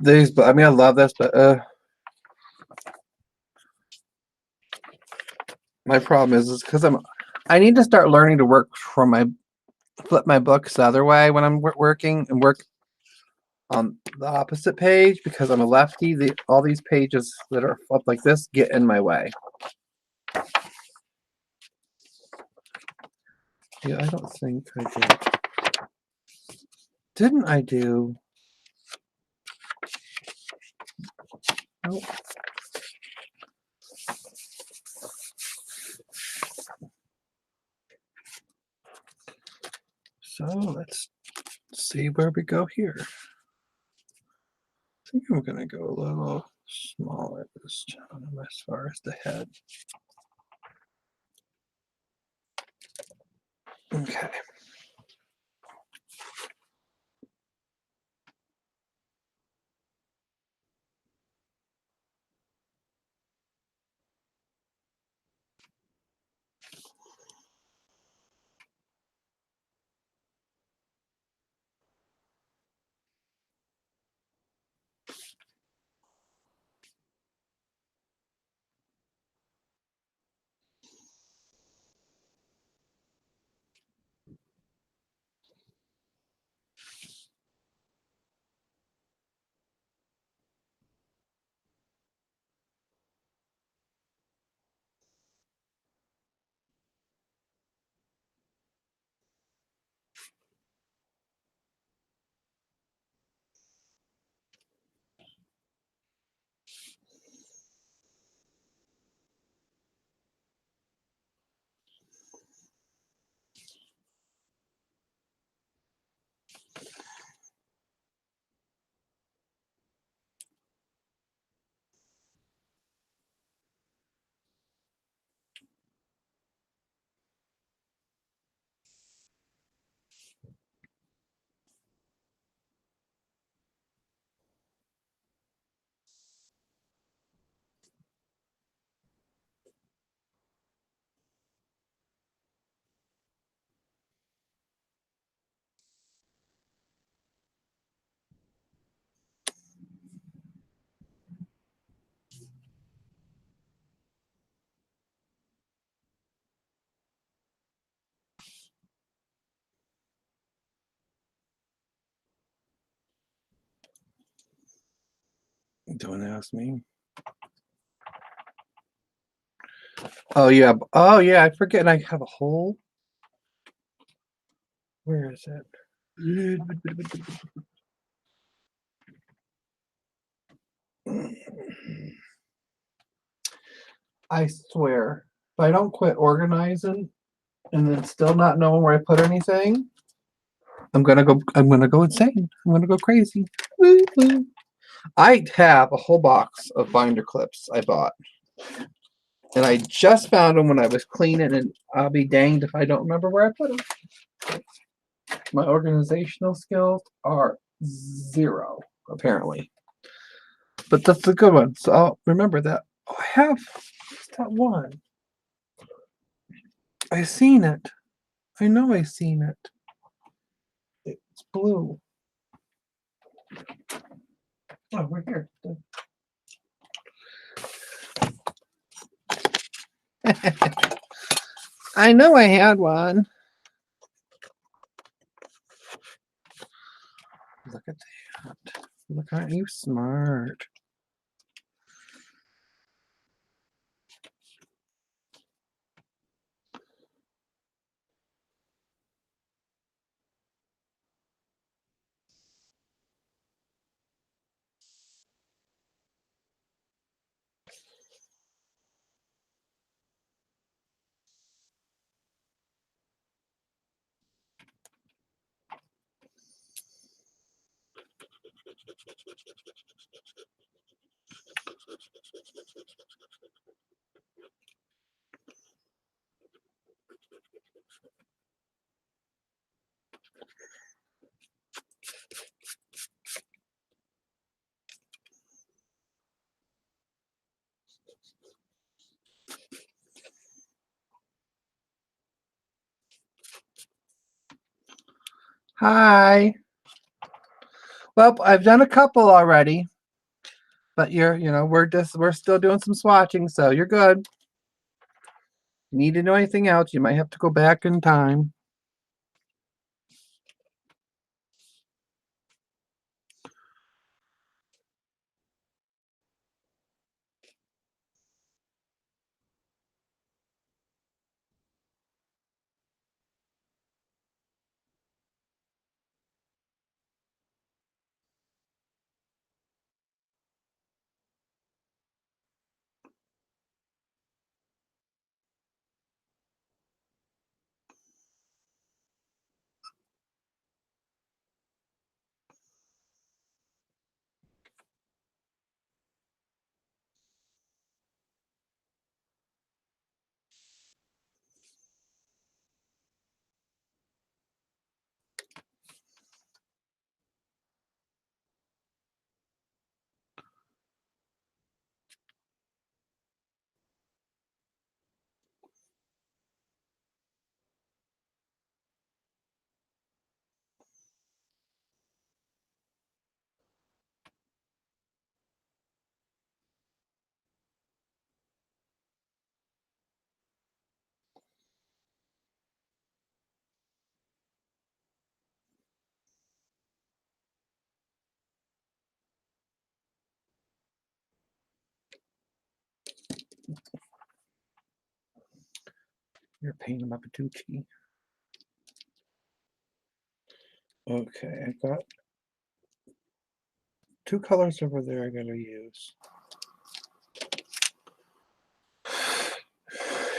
These, but I mean, I love this, but my problem is because I need to start learning to work from flip my books the other way when I'm working and work on the opposite page because I'm a lefty. All these pages that are flipped like this get in my way. Yeah, I don't think I did. Didn't I do? Nope. So let's see where we go here. I think I'm gonna go a little smaller this time as far as the head. Okay. Don't ask me. Oh yeah. Oh yeah. I forget. I have a hole. Where is it? I swear, if I don't quit organizing and then still not knowing where I put anything, I'm gonna go. I'm gonna go insane. I'm gonna go crazy. I have a whole box of binder clips I bought, and I just found them when I was cleaning, and I'll be danged if I don't remember where I put them. My organizational skills are zero, apparently. But that's a good one, so I'll remember that. Oh, I have that one. I seen it. I know I seen it. It's blue. Oh, we're here. I know I had one. Look at that. Look, aren't you smart? Hi. Well, I've done a couple already, but we're still doing some swatching, so you're good. Need to know anything else, you might have to go back in time. You're painting my Patucci. Okay, I got 2 colors over there I gotta use.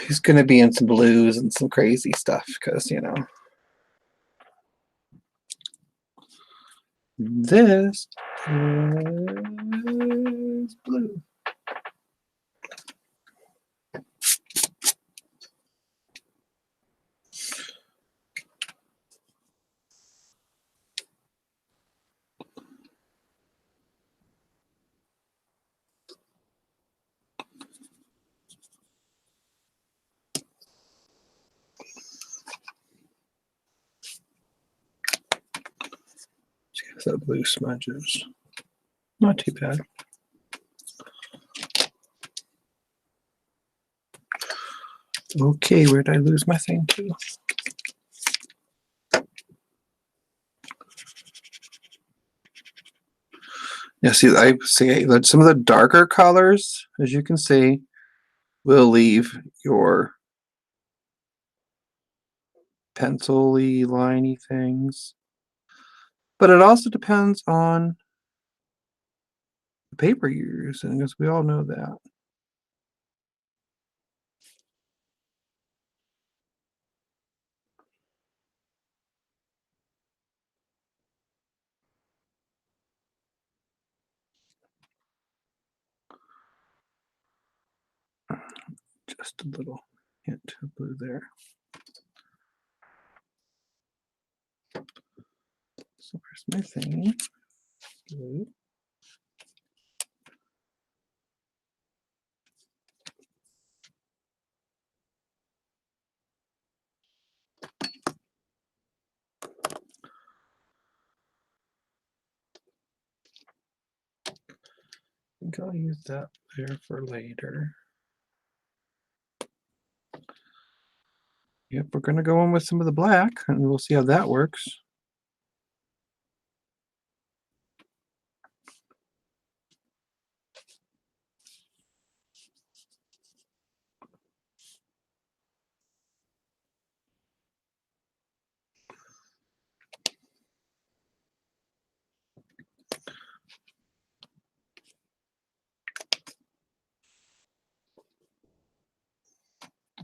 He's gonna be in some blues and some crazy stuff because, this is blue. So blue smudges. Not too bad. Okay, where did I lose my thing to? Yeah, see, I see that some of the darker colors, as you can see, will leave your pencil-y, liney things. But it also depends on the paper you're using, as we all know that. Just a little hint of blue there. So where's my thing? Blue. I think I'll use that there for later. Yep, we're gonna go in with some of the black and we'll see how that works.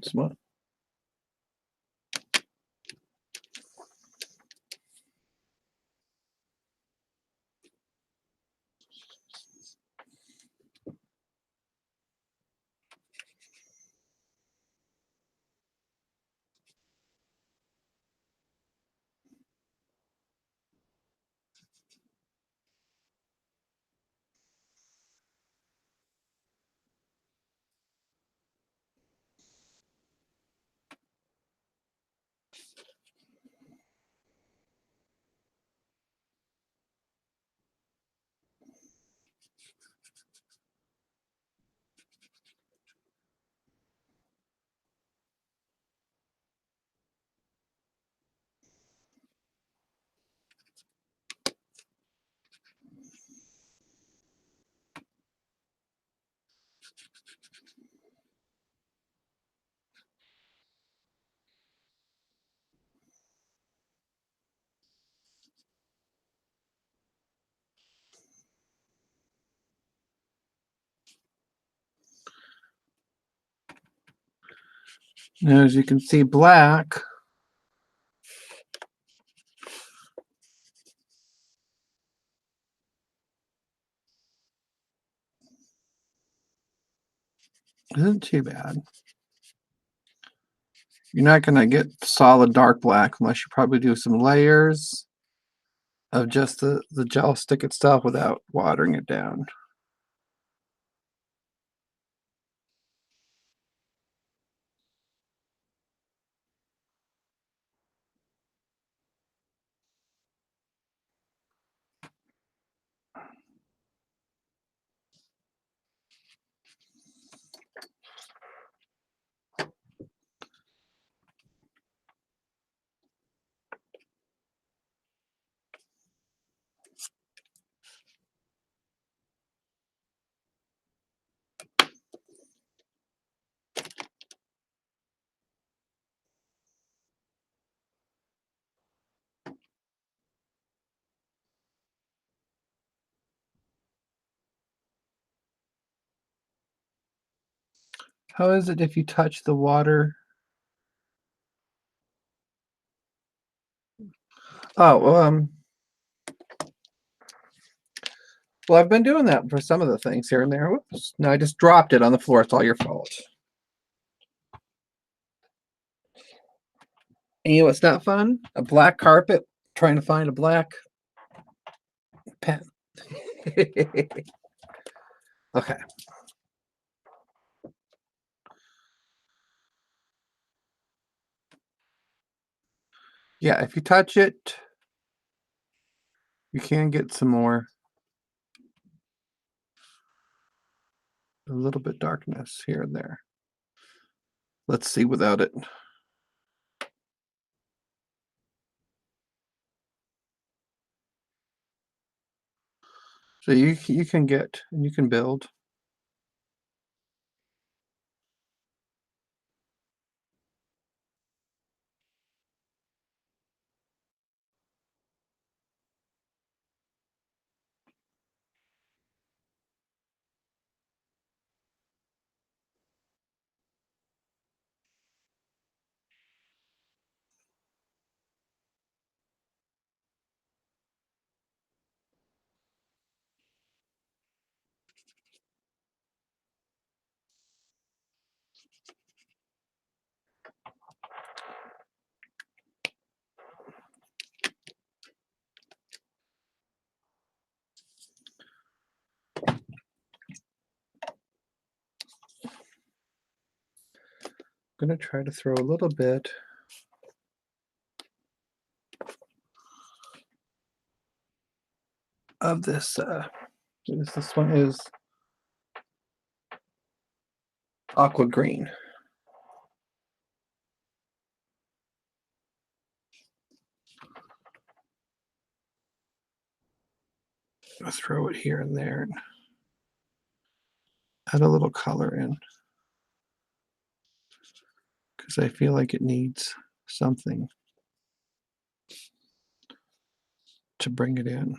Smart. Now, as you can see, black isn't too bad. You're not going to get solid dark black unless you probably do some layers of just the gel stick itself without watering it down. How is it if you touch the water? Oh, well, I've been doing that for some of the things here and there. Whoops. No, I just dropped it on the floor. It's all your fault. And you know what's not fun? A black carpet, trying to find a black pen. Okay. Yeah, if you touch it, you can get some more, a little bit darkness here and there. Let's see without it. So you can get, and you can build. I'm going to try to throw a little bit of this. This one is Aqua Green. I'll throw it here and there and add a little color in because I feel like it needs something to bring it in.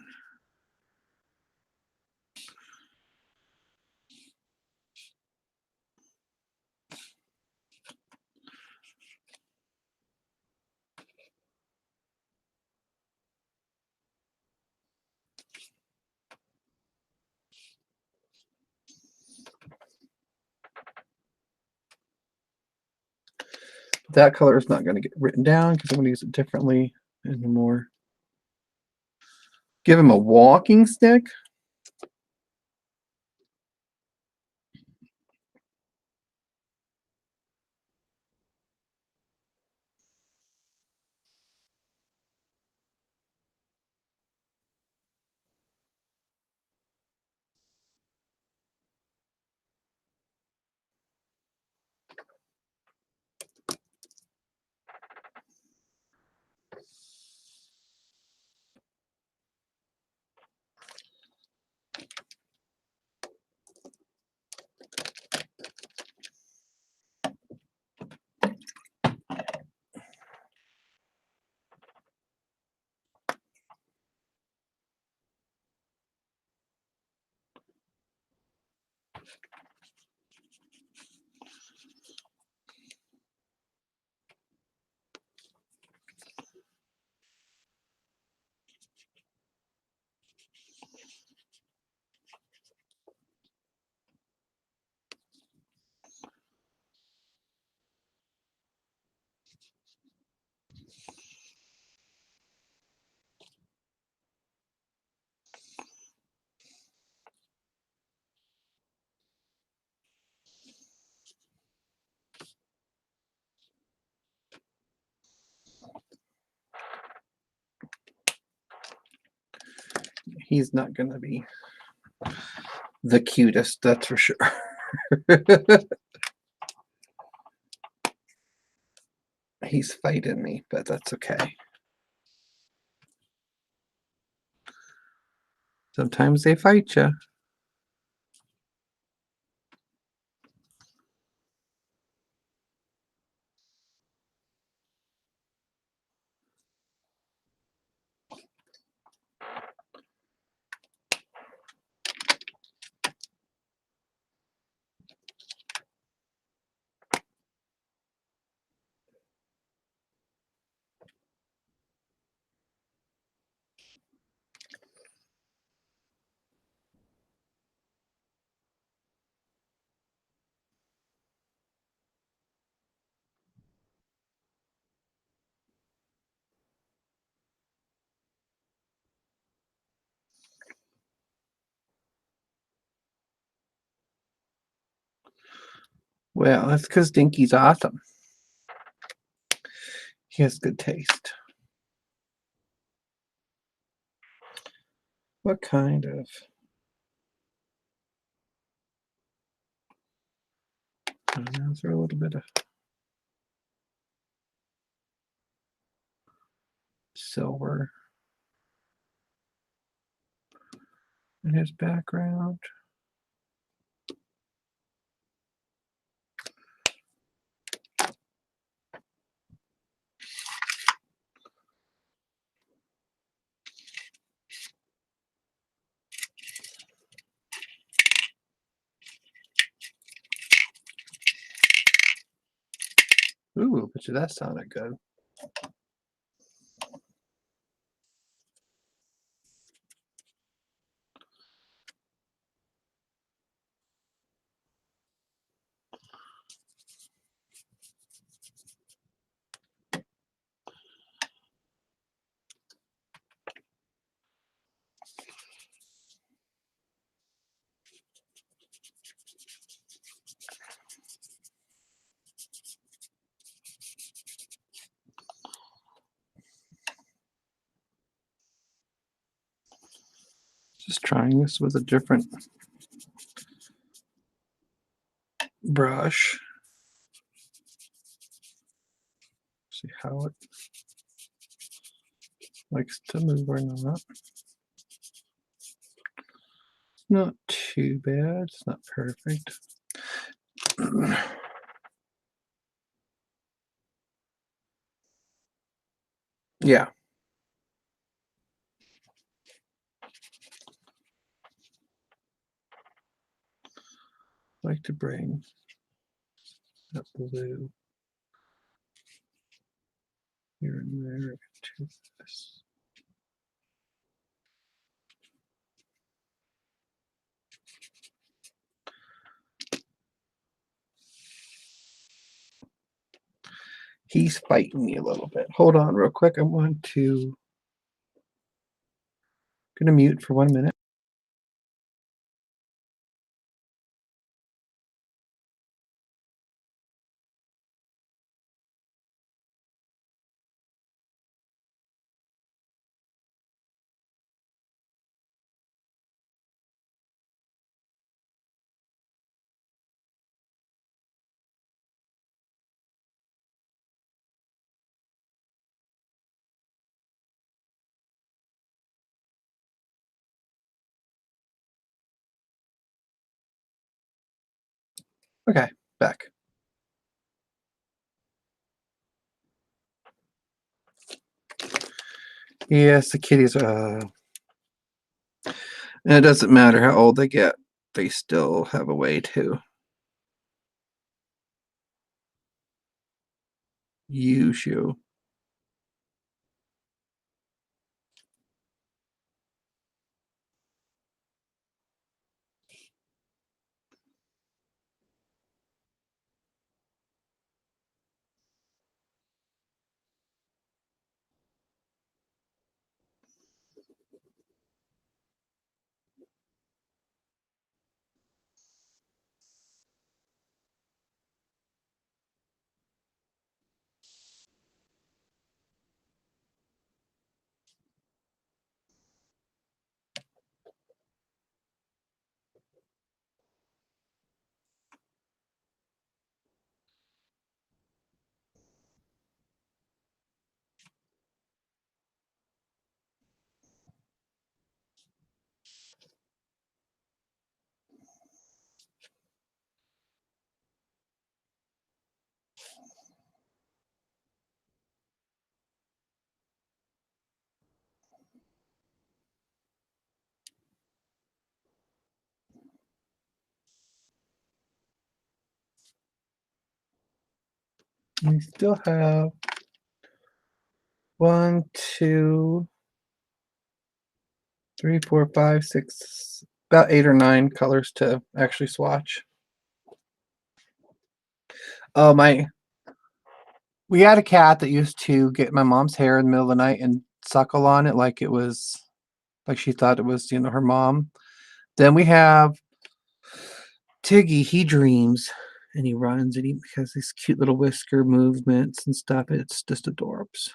That color is not going to get written down because I'm going to use it differently anymore. Give him a walking stick. he's not going to be the cutest, that's for sure. He's fighting me, but that's okay. Sometimes they fight you. Well, that's because Dinky's awesome. He has good taste. What kind of? Is there a little bit of silver in his background? Ooh, bet you that sounded good. Just trying this with a different brush. See how it likes to move or not. Not too bad. It's not perfect. Yeah. I like to bring that blue here and there to this. He's fighting me a little bit. Hold on real quick. I'm going to mute for 1 minute. Okay, back. Yes, the kitties and it doesn't matter how old they get, they still have a way to use you. We still have 1, 2, 3, 4, 5, 6, about 8 or 9 colors to actually swatch. Oh, we had a cat that used to get my mom's hair in the middle of the night and suckle on it like it was, like she thought it was, her mom. Then we have Tiggy, he dreams and he runs and he has these cute little whisker movements and stuff. It's just adorbs.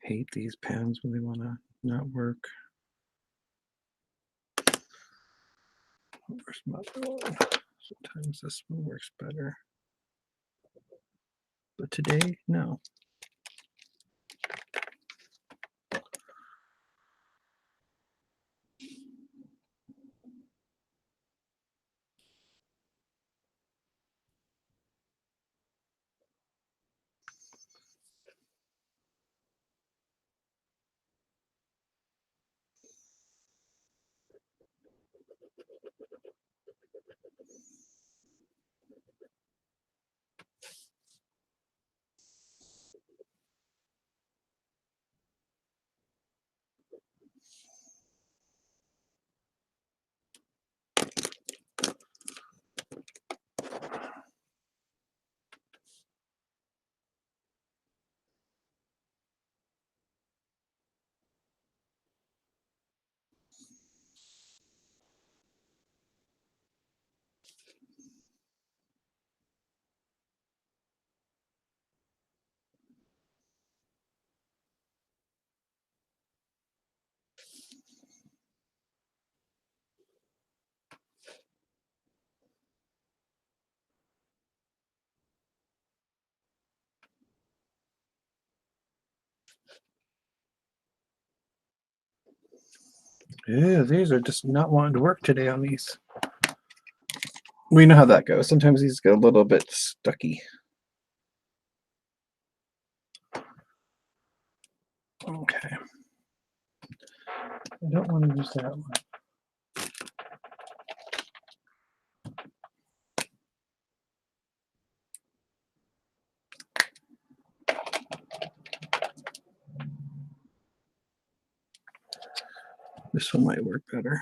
Hate these pens when they want to not work. Where's my other one? Sometimes this one works better. But today, no. Yeah, these are just not wanting to work today on these. We know how that goes. Sometimes these get a little bit stucky. Okay. I don't want to use that one. This one might work better.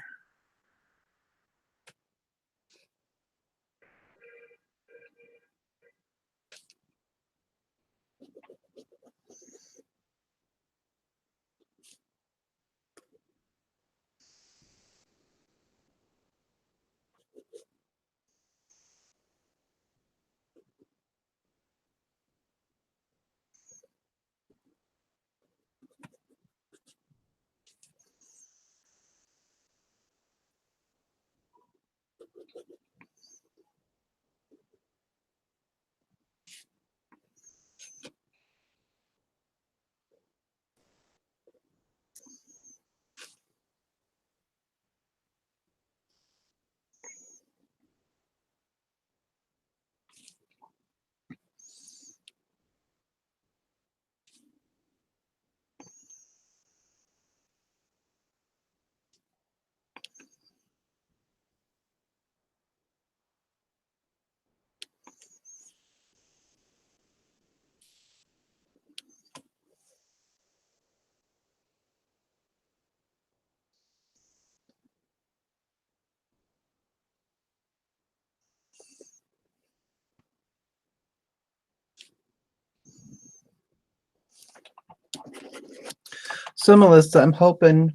So Melissa, I'm hoping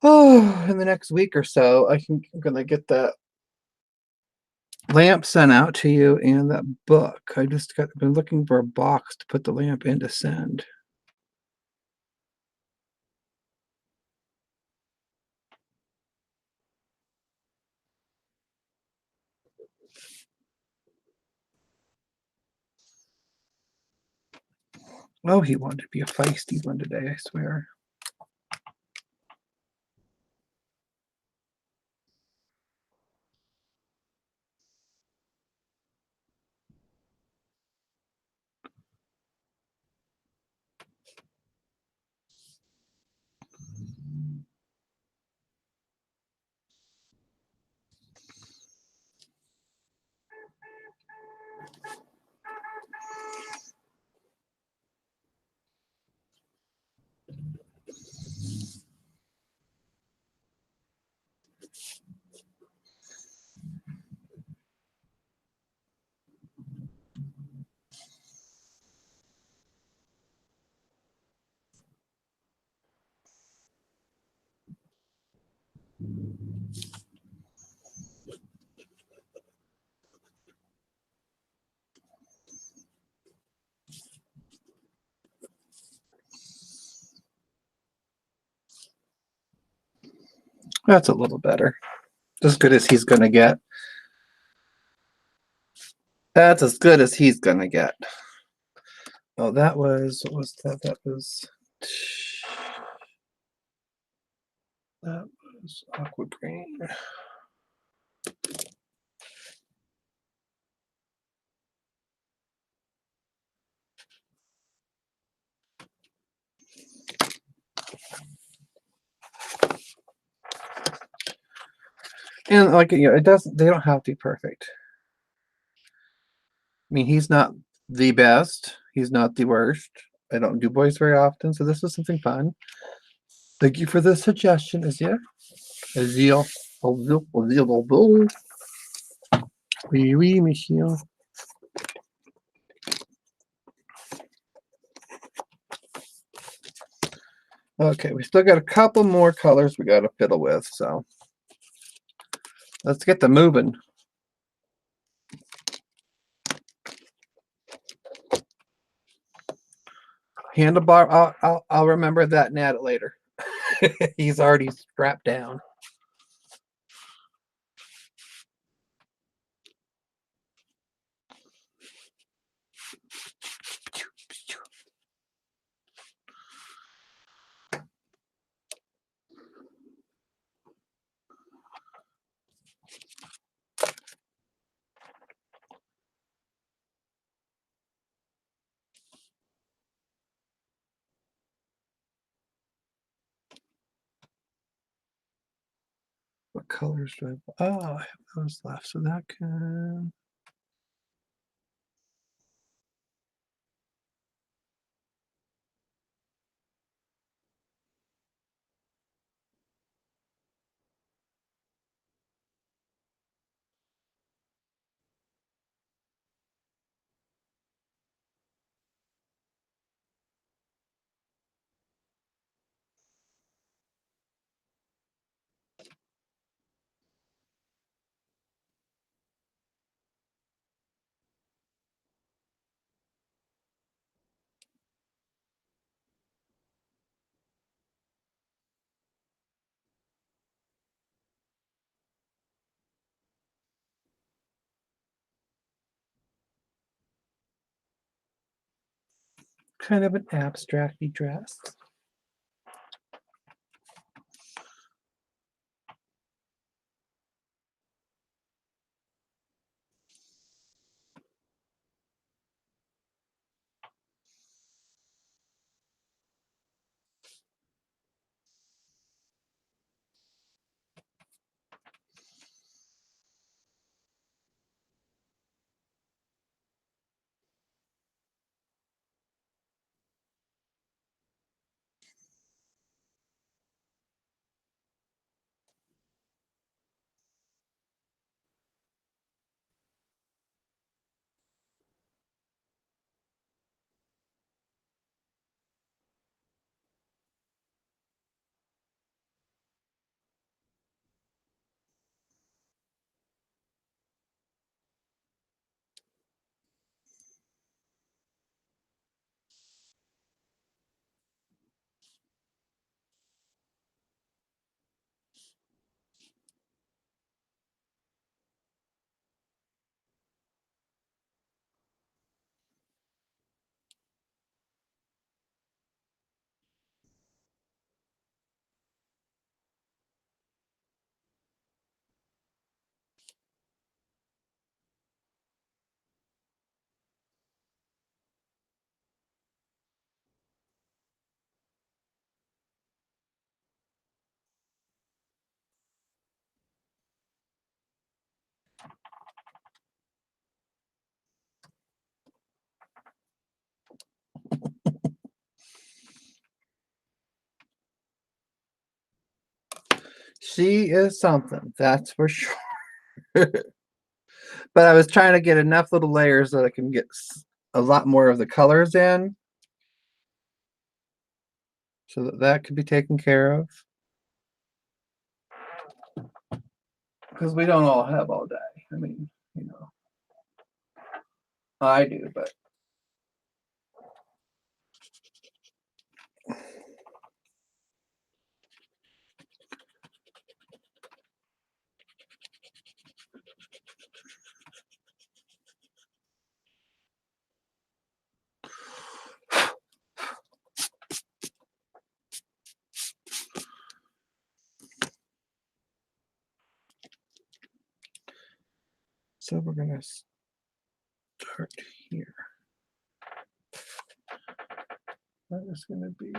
in the next week or so I'm gonna get that lamp sent out to you and that book. I just been looking for a box to put the lamp in to send. Oh, he wanted to be a feisty one today, I swear. That's a little better. As good as he's gonna get. That's as good as he's gonna get. Oh, that was, what was that? That was Aqua Green. And like, you know, it doesn't, they don't have to be perfect. I mean, he's not the best. He's not the worst. I don't do boys very often, so this was something fun. Thank you for the suggestion, Azia. Azia. Oui, oui, monsieur. Okay, we still got a couple more colors we got to fiddle with, so let's get them moving. Handlebar, I'll remember that and add it later. He's already strapped down. What colors do I have? Oh, I have those left, so that can. Kind of an abstracty dress. She is something, that's for sure. But I was trying to get enough little layers that I can get a lot more of the colors in, so that that could be taken care of. because we don't all have all day. I mean, you know, I do, but so we're gonna start here. That is gonna be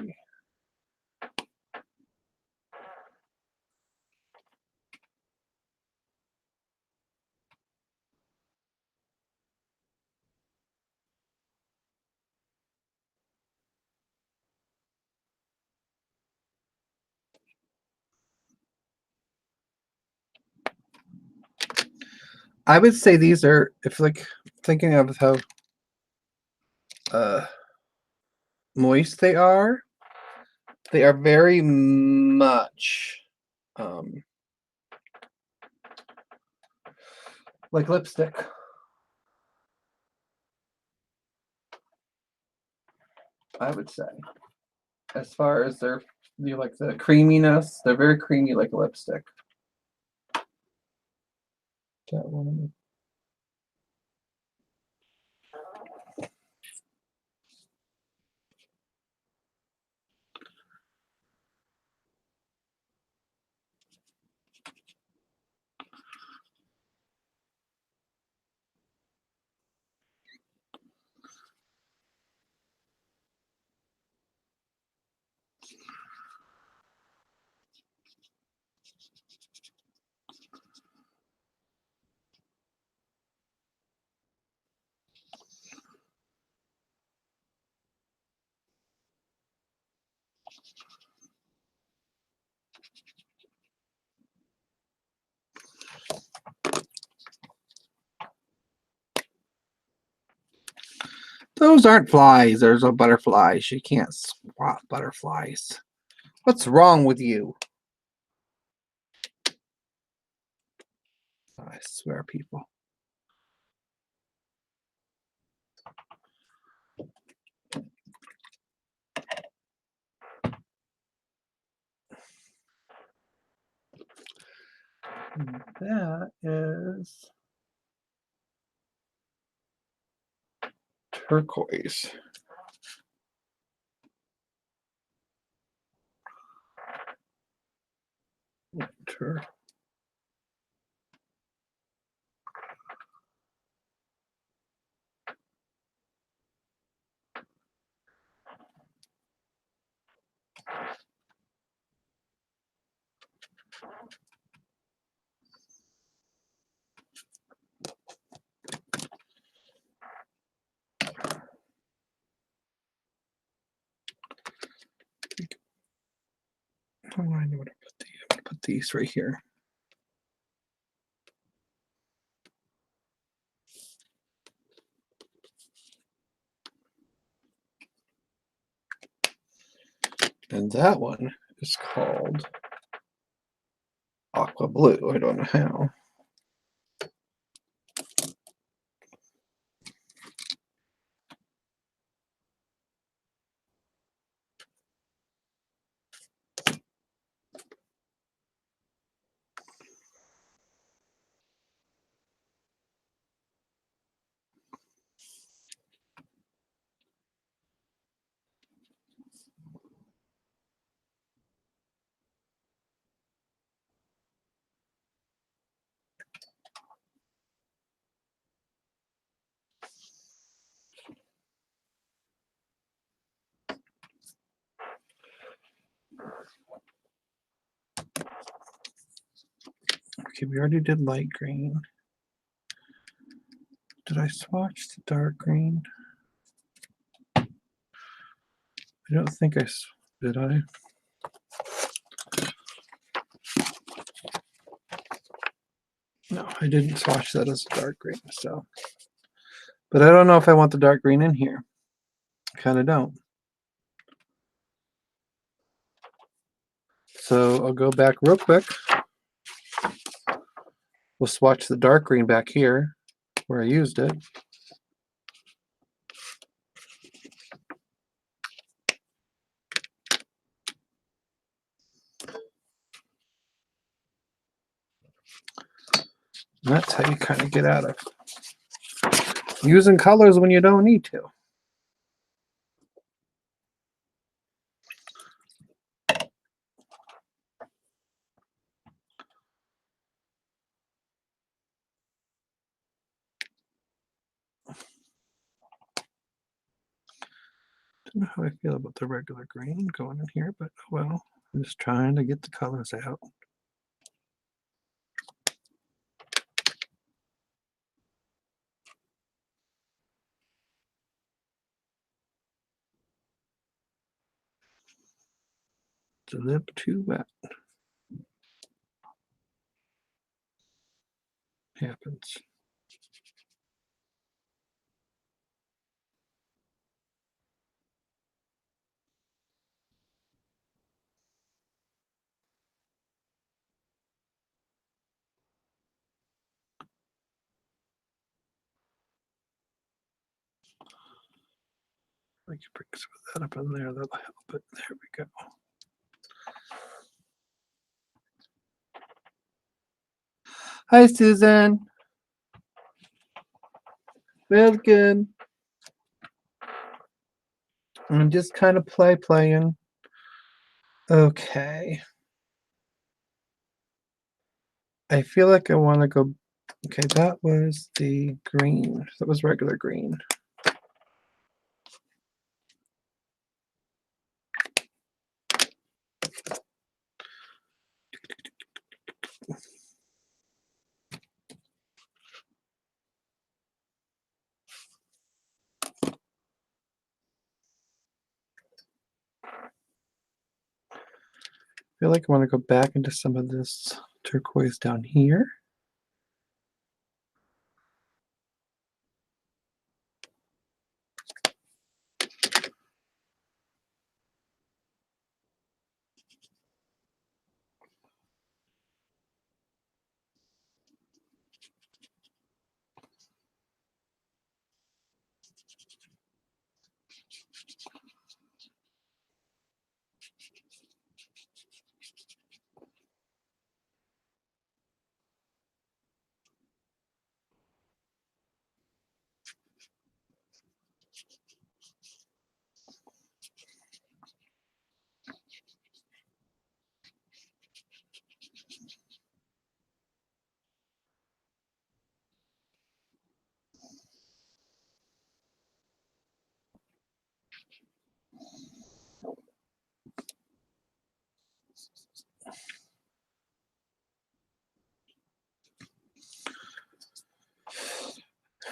I would say these are, if like thinking of how moist they are very much like lipstick. I would say, as far as their, you like the creaminess, they're very creamy like lipstick. That one. Those aren't flies. There's a butterflies. You can't swat butterflies. What's wrong with you? I swear, people. And that is turquoise. Oh, I know what to put. I'm gonna put these right here. And that one is called Aqua Blue. I don't know how. Okay, we already did light green. Did I swatch the dark green? I don't think I did. I? No, I didn't swatch that as a dark green. So, but I don't know if I want the dark green in here. I kind of don't. So I'll go back real quick We'll swatch the dark green back here where I used it. And that's how you kind of get out of using colors when you don't need to. Don't know how I feel about the regular green going in here, but well, I'm just trying to get the colors out. It's a little too wet. Happens. I can bring some of that up in there. That'll help it. There we go. Hi, Susan. Welcome. I'm just kind of playing. Okay. I feel like I want to go. Okay, that was the green. That was regular green. I feel like I want to go back into some of this turquoise down here.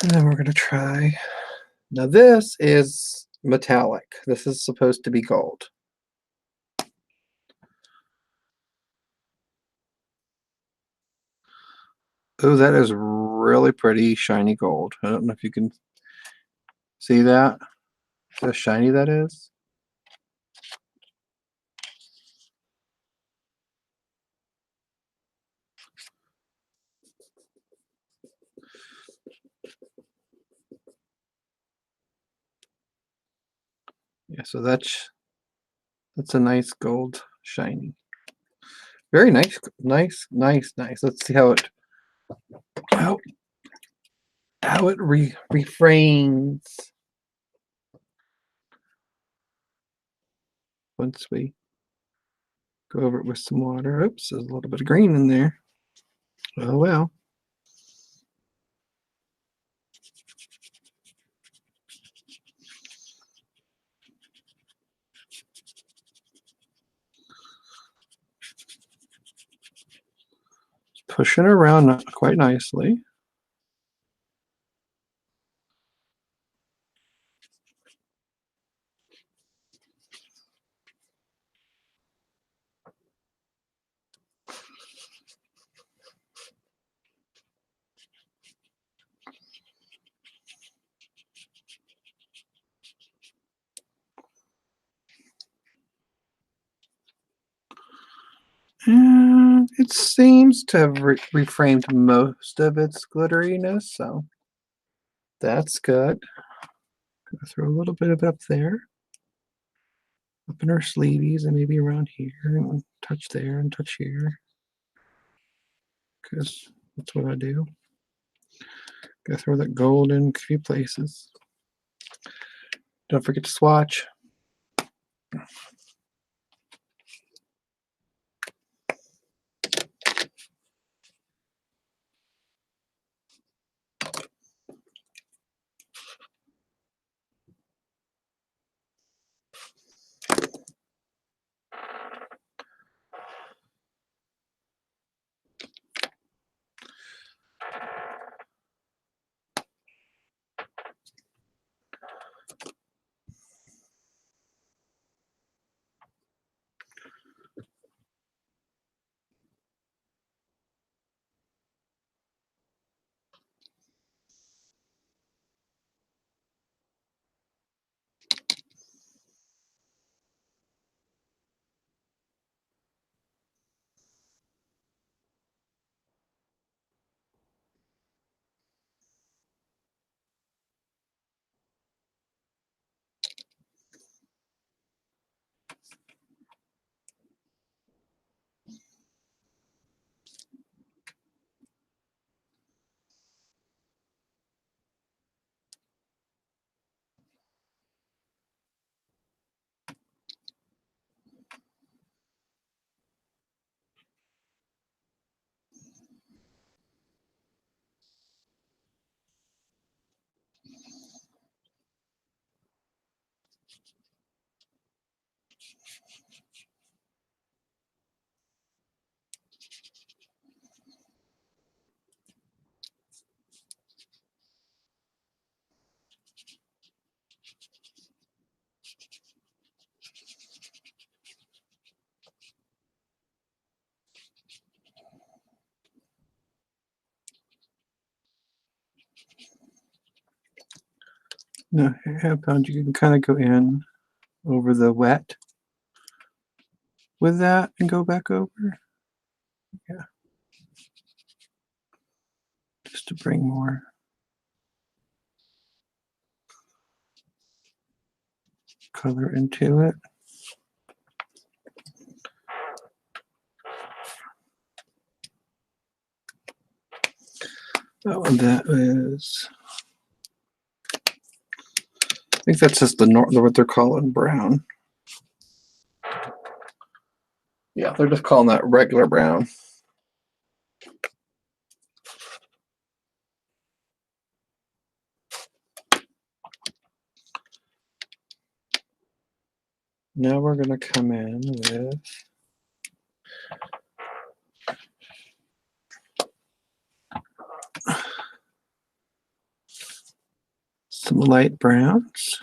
And then we're going to try. Now this is metallic. This is supposed to be gold. Oh, that is really pretty shiny gold. I don't know if you can see that. How shiny that is. Yeah, so that's a nice gold shiny. Very nice, nice. Let's see how it refrains once we go over it with some water. Oops, there's a little bit of green in there. Oh well. It's pushing around quite nicely. And it seems to have reframed most of its glitteriness, so that's good. Gonna throw a little bit of it up there, up in her sleeves, and maybe around here, and touch there and touch here, because that's what I do. Gotta throw that gold in a few places. Don't forget to swatch. Now, I have found you can kind of go in over the wet with that and go back over. Yeah. Just to bring more color into it. Oh, and that is, I think that's just what they're calling brown. Yeah, they're just calling that regular brown. Now we're going to come in with some light browns.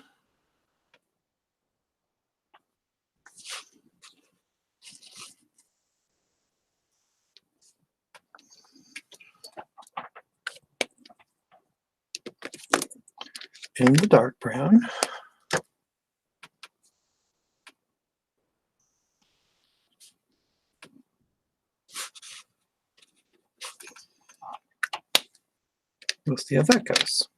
And the dark brown. We'll see how that goes.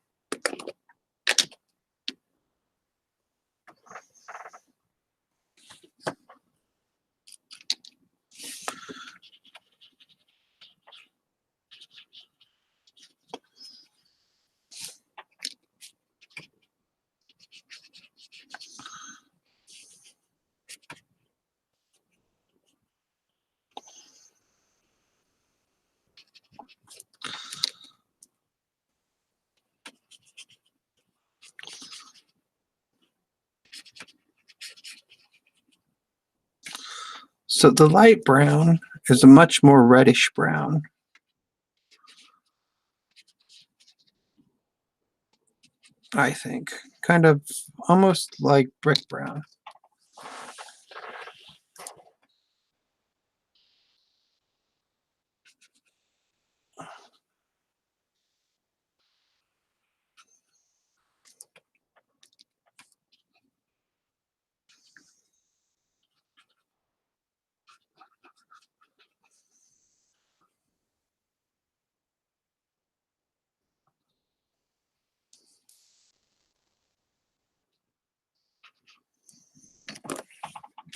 So the light brown is a much more reddish brown. I think. Kind of almost like brick brown.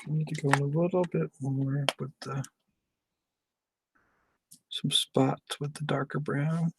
I need to go in a little bit more with some spots with the darker brown.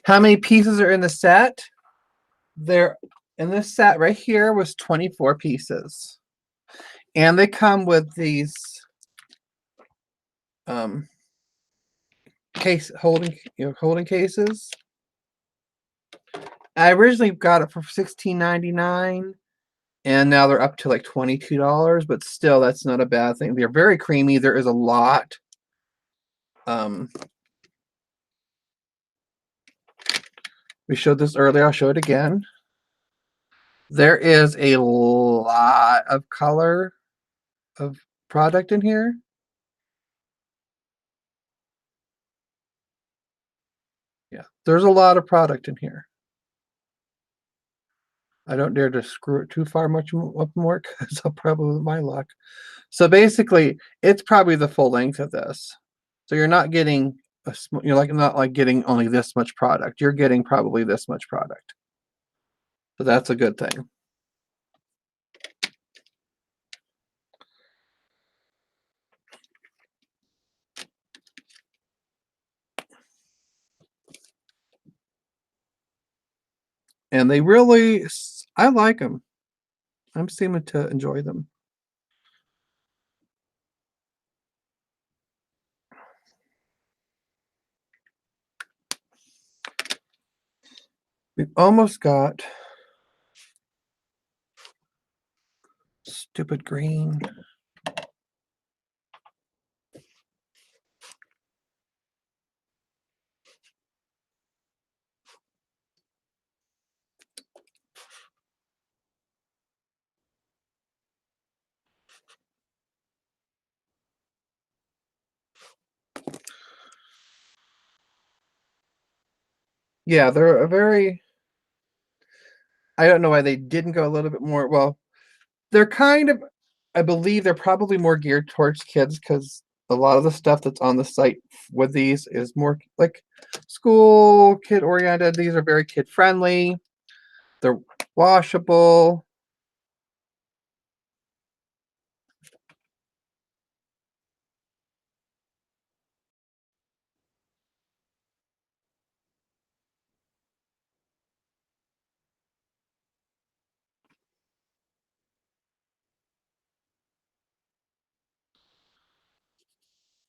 How many pieces are in the set? There in this set right here was 24 pieces. And they come with these case holding cases. I originally got it for $16.99 and now they're up to like $22, but still that's not a bad thing. They're very creamy. There is a lot. We showed this earlier. I'll show it again. There is a lot of color of product in here. Yeah, there's a lot of product in here. I don't dare to screw it too far much up more because I'll probably lose my luck. So basically, it's probably the full length of this. So you're not getting you're like not like getting only this much product. You're getting probably this much product. So that's a good thing. And they really, I like them. I'm seeming to enjoy them. We've almost got stupid green. Yeah, they're a very, I don't know why they didn't go a little bit more. Well, they're kind of, I believe they're probably more geared towards kids because a lot of the stuff that's on the site with these is more like school kid oriented. These are very kid friendly. They're washable.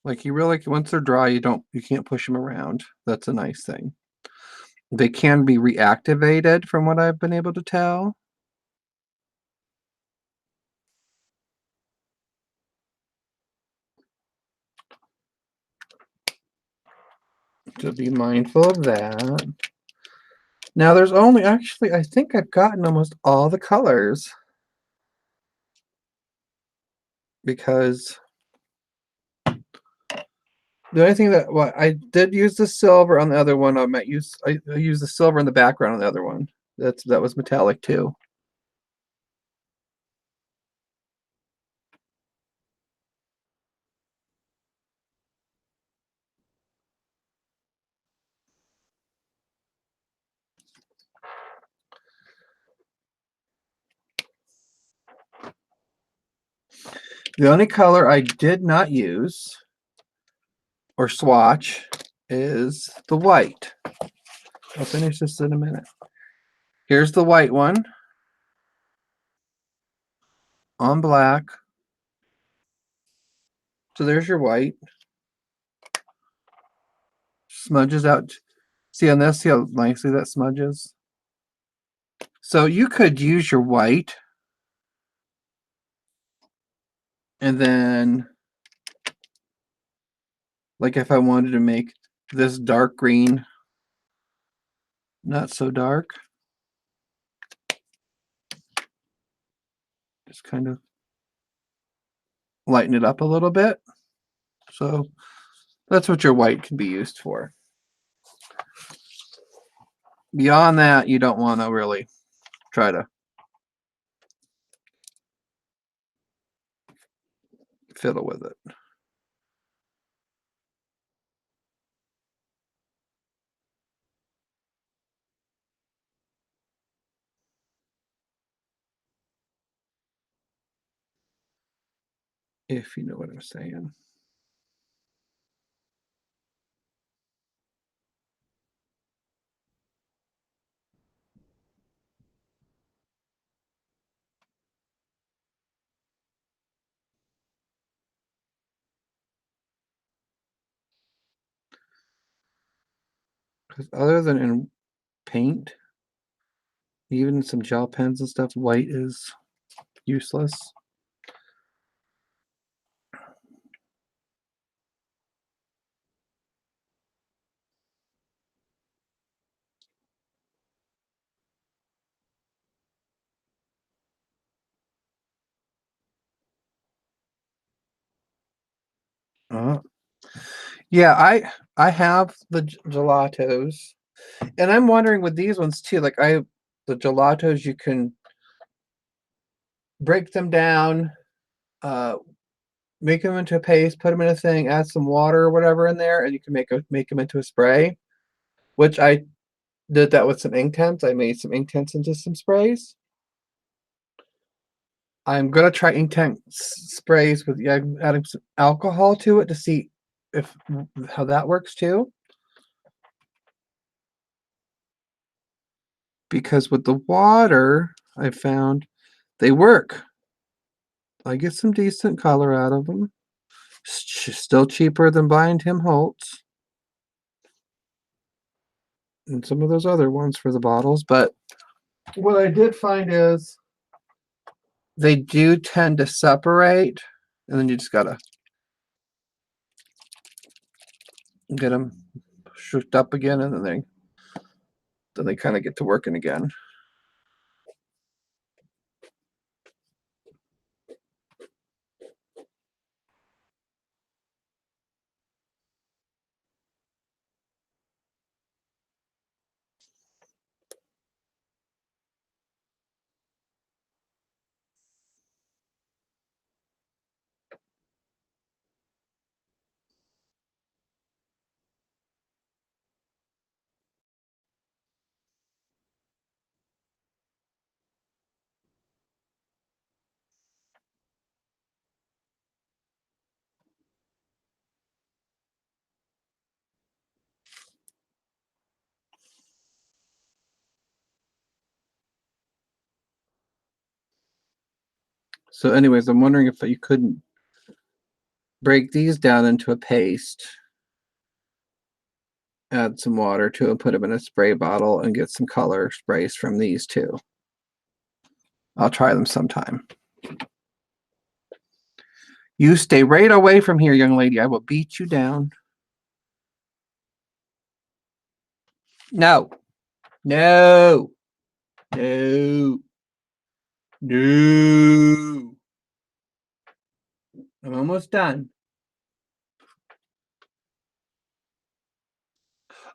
Like you really, once they're dry, you can't push them around. That's a nice thing. They can be reactivated from what I've been able to tell. So be mindful of that. Now there's only, actually, I think I've gotten almost all the colors. Because the only thing that, well, I did use the silver on the other one. I used the silver in the background on the other one. That was metallic too. The only color I did not use or swatch is the white. I'll finish this in a minute. Here's the white one on black. So there's your white. Smudges out. See on this, see how nicely that smudges? So you could use your white and then, like if I wanted to make this dark green, not so dark, just kind of lighten it up a little bit. So that's what your white can be used for. Beyond that, you don't want to really try to fiddle with it. If you know what I'm saying. Because other than in paint, even some gel pens and stuff, white is useless. Yeah, I have the gelatos, and I'm wondering with these ones too. Like the gelatos, you can break them down, uh, make them into a paste, put them in a thing, add some water or whatever in there, and you can make them into a spray. Which I did that with some ink tents. I made some ink tents into some sprays. I'm gonna try ink tent sprays with adding some alcohol to it to see if how that works too. Because with the water, I found they work. I get some decent color out of them. Still cheaper than buying Tim Holtz and some of those other ones for the bottles. But what I did find is they do tend to separate, and then you just gotta get them shooked up again, and then they kind of get to working again. So, anyways, I'm wondering if you couldn't break these down into a paste, add some water to it, put them in a spray bottle, and get some color sprays from these too. I'll try them sometime. You stay right away from here, young lady. I will beat you down. No. No. No. No. I'm almost done.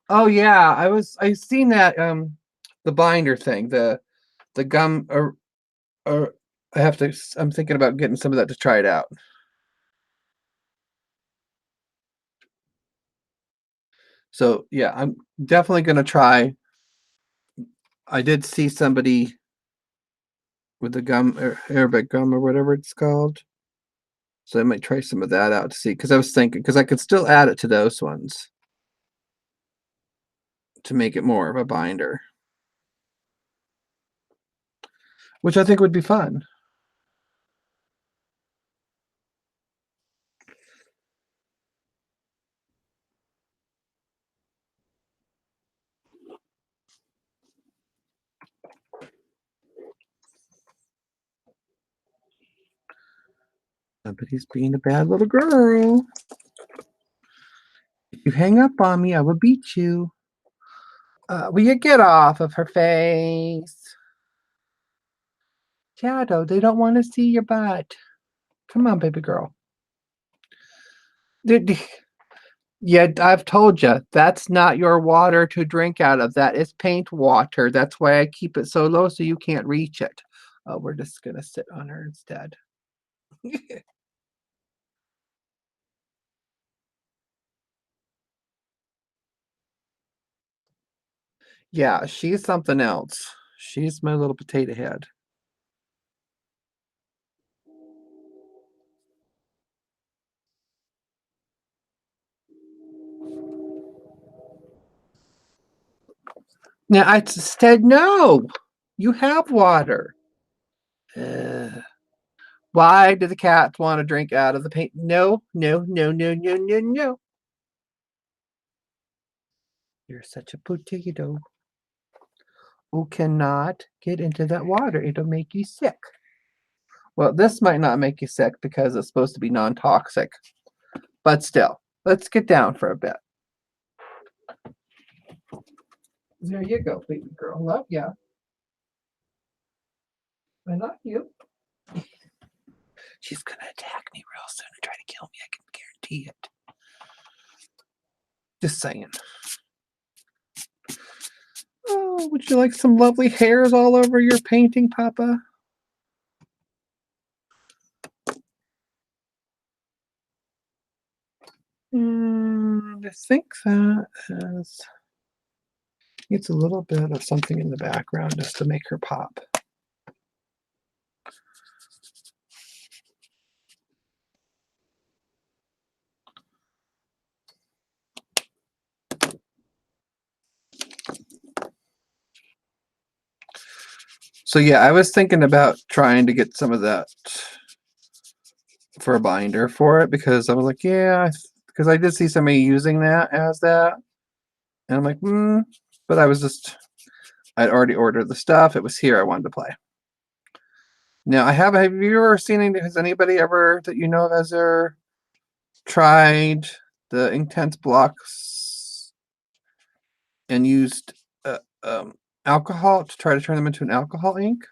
Oh yeah, I seen that the binder thing, the gum or I'm thinking about getting some of that to try it out. So yeah, I'm definitely gonna try. I did see somebody with the gum or Arabic gum or whatever it's called. So I might try some of that out to see because I was thinking because I could still add it to those ones to make it more of a binder, which I think would be fun. Somebody's being a bad little girl. If you hang up on me, I will beat you. Will you get off of her face? Shadow, they don't want to see your butt. Come on, baby girl. Yeah, I've told you, that's not your water to drink out of. That is paint water. That's why I keep it so low so you can't reach it. Oh, we're just going to sit on her instead. Yeah, she's something else. She's my little potato head. Now, I said no. You have water. Why do the cats want to drink out of the paint? No, no, no, no, no, no, no. You're such a potato. Who cannot get into that water. It'll make you sick. Well, this might not make you sick because it's supposed to be non-toxic. But still, let's get down for a bit. There you go, baby girl. Love ya. I love you. She's going to attack me real soon and try to kill me. I can guarantee it. Just saying. Oh, would you like some lovely hairs all over your painting, Papa? I think that is... It's a little bit of something in the background just to make her pop. So yeah, I was thinking about trying to get some of that for a binder for it because I was like, yeah, because I did see somebody using that as that. And I'm like, but I'd already ordered the stuff. It was here. I wanted to play. Now, have you ever seen has anybody ever that you know of has ever tried the Inktense blocks and used alcohol to try to turn them into an alcohol ink?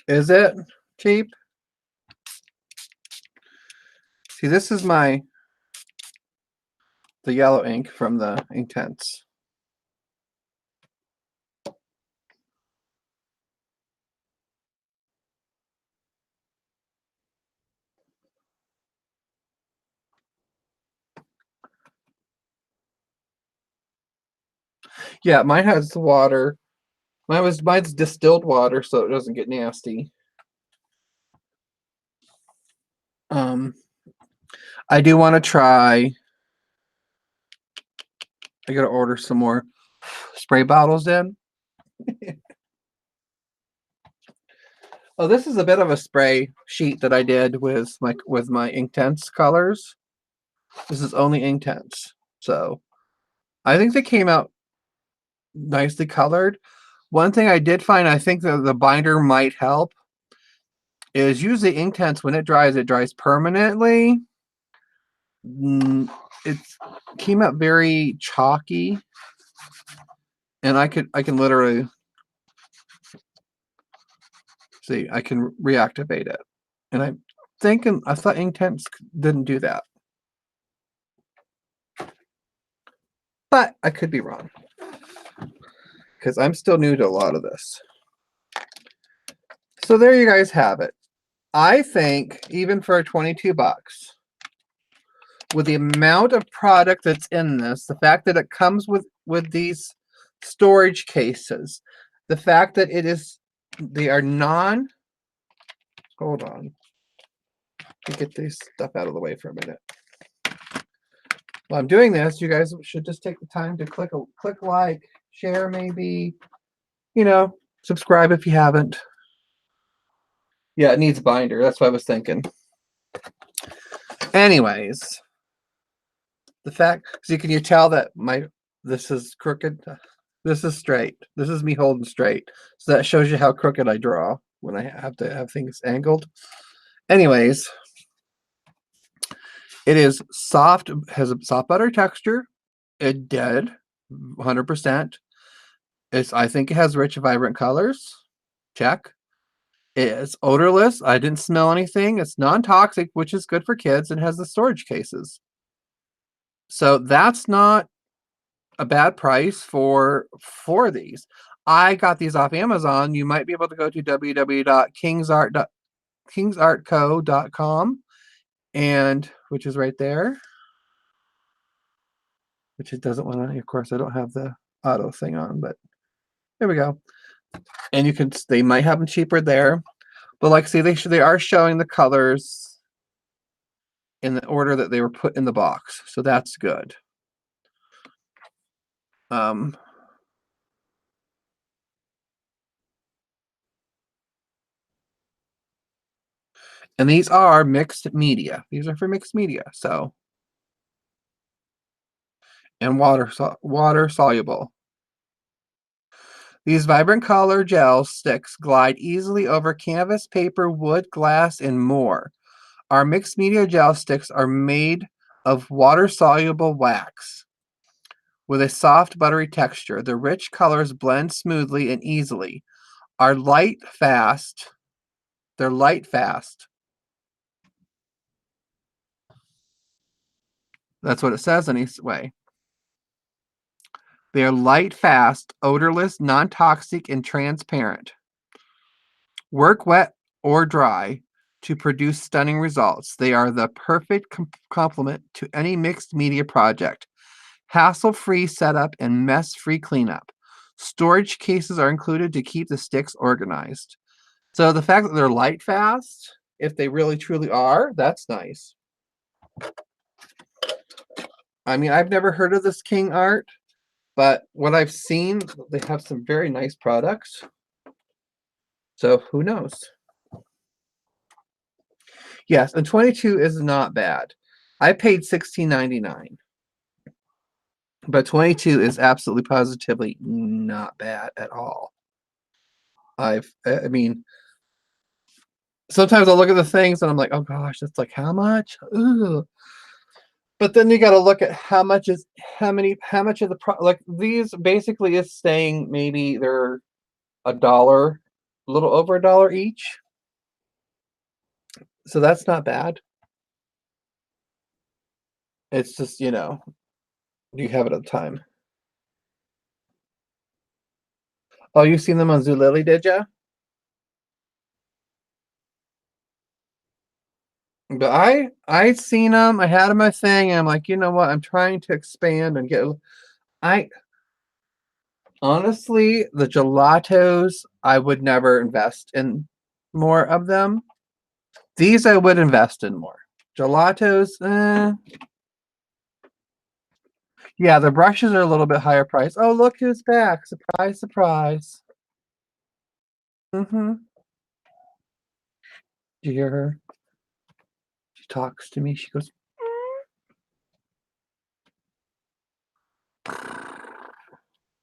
Is it cheap? See, this is the yellow ink from the Inktense. Yeah, mine has the water. Mine's distilled water, so it doesn't get nasty. I do want to try. I gotta order some more spray bottles in. Oh, this is a bit of a spray sheet that I did with my Inktense colors. This is only Inktense, so I think they came out nicely colored. One thing I did find, I think that the binder might help, is usually Inktense when it dries permanently. It came out very chalky, and I can literally see I can reactivate it, and I thought Inktense didn't do that, but I could be wrong. because I'm still new to a lot of this. So there you guys have it. I think even for 22 bucks, with the amount of product that's in this, the fact that it comes with these storage cases, the fact that they are hold on. Let me get this stuff out of the way for a minute. While I'm doing this, you guys should just take the time to click like, share maybe, subscribe if you haven't. Yeah, it needs a binder. That's what I was thinking. Anyways, the fact, see, can you tell that this is crooked? This is straight. This is me holding straight. So that shows you how crooked I draw when I have to have things angled. Anyways, it is soft, has a soft butter texture. It did, 100%. I think it has rich, vibrant colors. Check. It's odorless. I didn't smell anything. It's non-toxic, which is good for kids, and has the storage cases. So that's not a bad price for these. I got these off Amazon. You might be able to go to www.kingsartco.com, and which is right there. Which it doesn't want to. Of course, I don't have the auto thing on, but there we go. And they might have them cheaper there, but like, see, they are showing the colors in the order that they were put in the box, so that's good. And these are mixed media. These are for mixed media, so, and water soluble. These vibrant color gel sticks glide easily over canvas, paper, wood, glass, and more. Our mixed media gel sticks are made of water-soluble wax with a soft, buttery texture. The rich colors blend smoothly and easily. They're light fast. That's what it says anyway. They are light, fast, odorless, non-toxic, and transparent. Work wet or dry to produce stunning results. They are the perfect complement to any mixed media project. Hassle-free setup and mess-free cleanup. Storage cases are included to keep the sticks organized. So the fact that they're light fast, if they really truly are, that's nice. I mean, I've never heard of this KingsArt, but what I've seen, they have some very nice products. So who knows? Yes, and 22 is not bad. I paid $16.99. But 22 is absolutely positively not bad at all. I mean, sometimes I'll look at the things and I'm like, oh gosh, that's like how much? Ooh. But then you got to look at how much of the like these basically is saying maybe they're $1, a little over $1 each. So that's not bad. It's just, you have it at the time. Oh, you seen them on Zulily, did you? But I seen them. I had them my thing, and I'm like, you know what? I'm trying to expand and get. Honestly, the gelatos, I would never invest in more of them. These I would invest in more. Gelatos, yeah, the brushes are a little bit higher price. Oh, look who's back! Surprise, surprise. Do you hear her? She talks to me. She goes,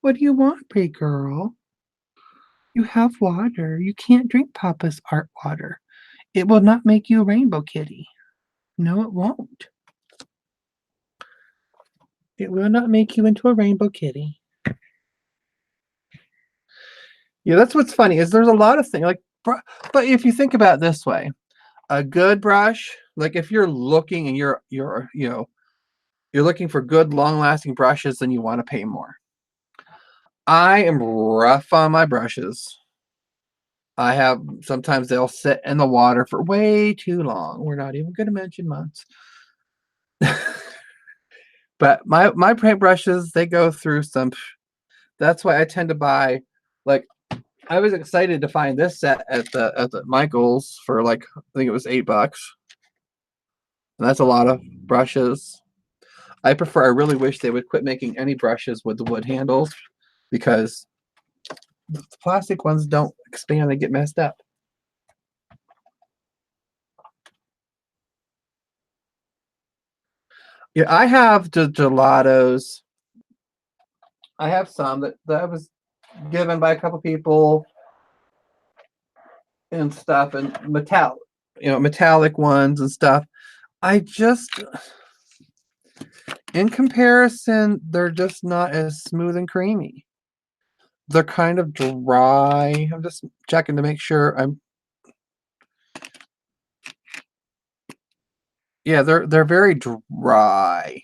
"What do you want, pretty girl? You have water. You can't drink Papa's art water. It will not make you a rainbow kitty. No, it won't. It will not make you into a rainbow kitty." Yeah, that's what's funny is there's a lot of things like, but if you think about it this way, a good brush, like if you're looking and you're looking for good long-lasting brushes, then you want to pay more. I am rough on my brushes. I have sometimes they'll sit in the water for way too long. We're not even going to mention months. But my paint brushes, they go through some. That's why I tend to buy, like, I was excited to find this set at the Michaels for like, I think it was $8. And that's a lot of brushes. I really wish they would quit making any brushes with the wood handles, because the plastic ones don't expand, they get messed up. Yeah, I have the gelatos. I have some that was given by a couple people and stuff, and metallic ones and stuff. I just, in comparison, they're just not as smooth and creamy. They're kind of dry. I'm just checking to make sure I'm. Yeah, they're very dry.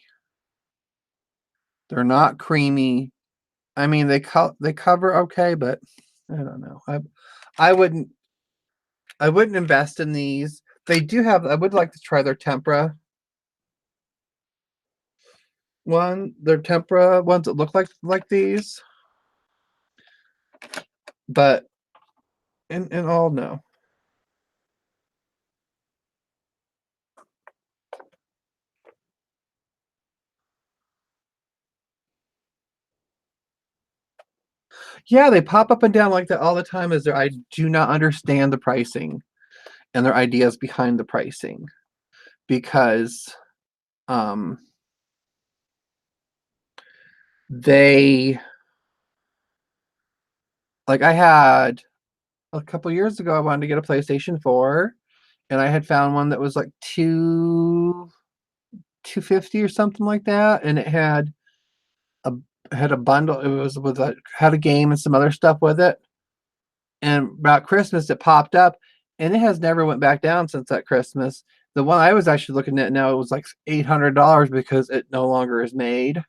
They're not creamy. I mean, they cover okay, but I don't know. I wouldn't I wouldn't invest in these. They do have. I would like to try their tempera one. Their tempera ones that look like these, but in all, no. Yeah, they pop up and down like that all the time. I do not understand the pricing and their ideas behind the pricing, because um they, like, I had a couple years ago, I wanted to get a PlayStation 4, and I had found one that was like 250 or something like that, and a it had a bundle. It was with had a game and some other stuff with it. And about Christmas, it popped up, and it has never went back down since that Christmas. The one I was actually looking at now, it was like $800 because it no longer is made.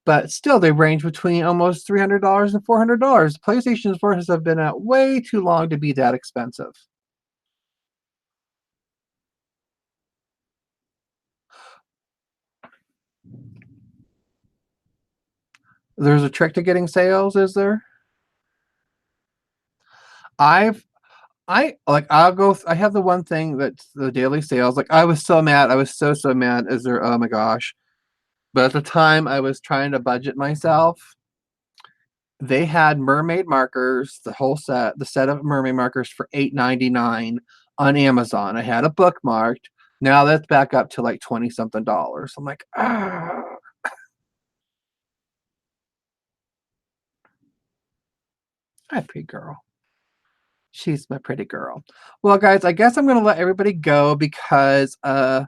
But still, they range between almost $300 and $400. PlayStation 4s have been out way too long to be that expensive. There's a trick to getting sales, is there? I've I'll go. I have the one thing that's the daily sales. Like, I was so mad. I was so mad. Is there? Oh my gosh! But at the time, I was trying to budget myself. They had mermaid markers, the set of mermaid markers for $8.99 on Amazon. I had it bookmarked. Now that's back up to like 20 something dollars. I'm like, ah, my pretty girl. She's my pretty girl. Well, guys, I guess I'm gonna let everybody go because I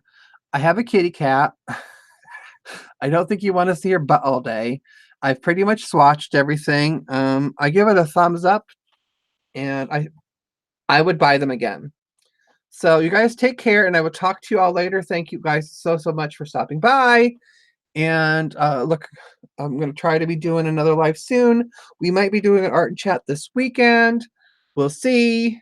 have a kitty cat. I don't think you want to see her butt all day. I've pretty much swatched everything. I give it a thumbs up, and I would buy them again. So you guys take care, and I will talk to you all later. Thank you guys so much for stopping by. And look, I'm going to try to be doing another live soon. We might be doing an art and chat this weekend. We'll see.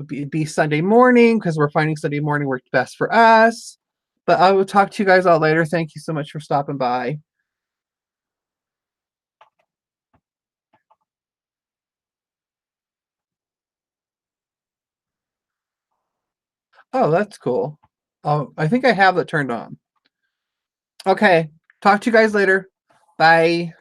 Be Sunday morning, because we're finding Sunday morning works best for us. But I will talk to you guys all later. Thank you so much for stopping by. Oh, that's cool. I think I have that turned on. Okay. Talk to you guys later. Bye.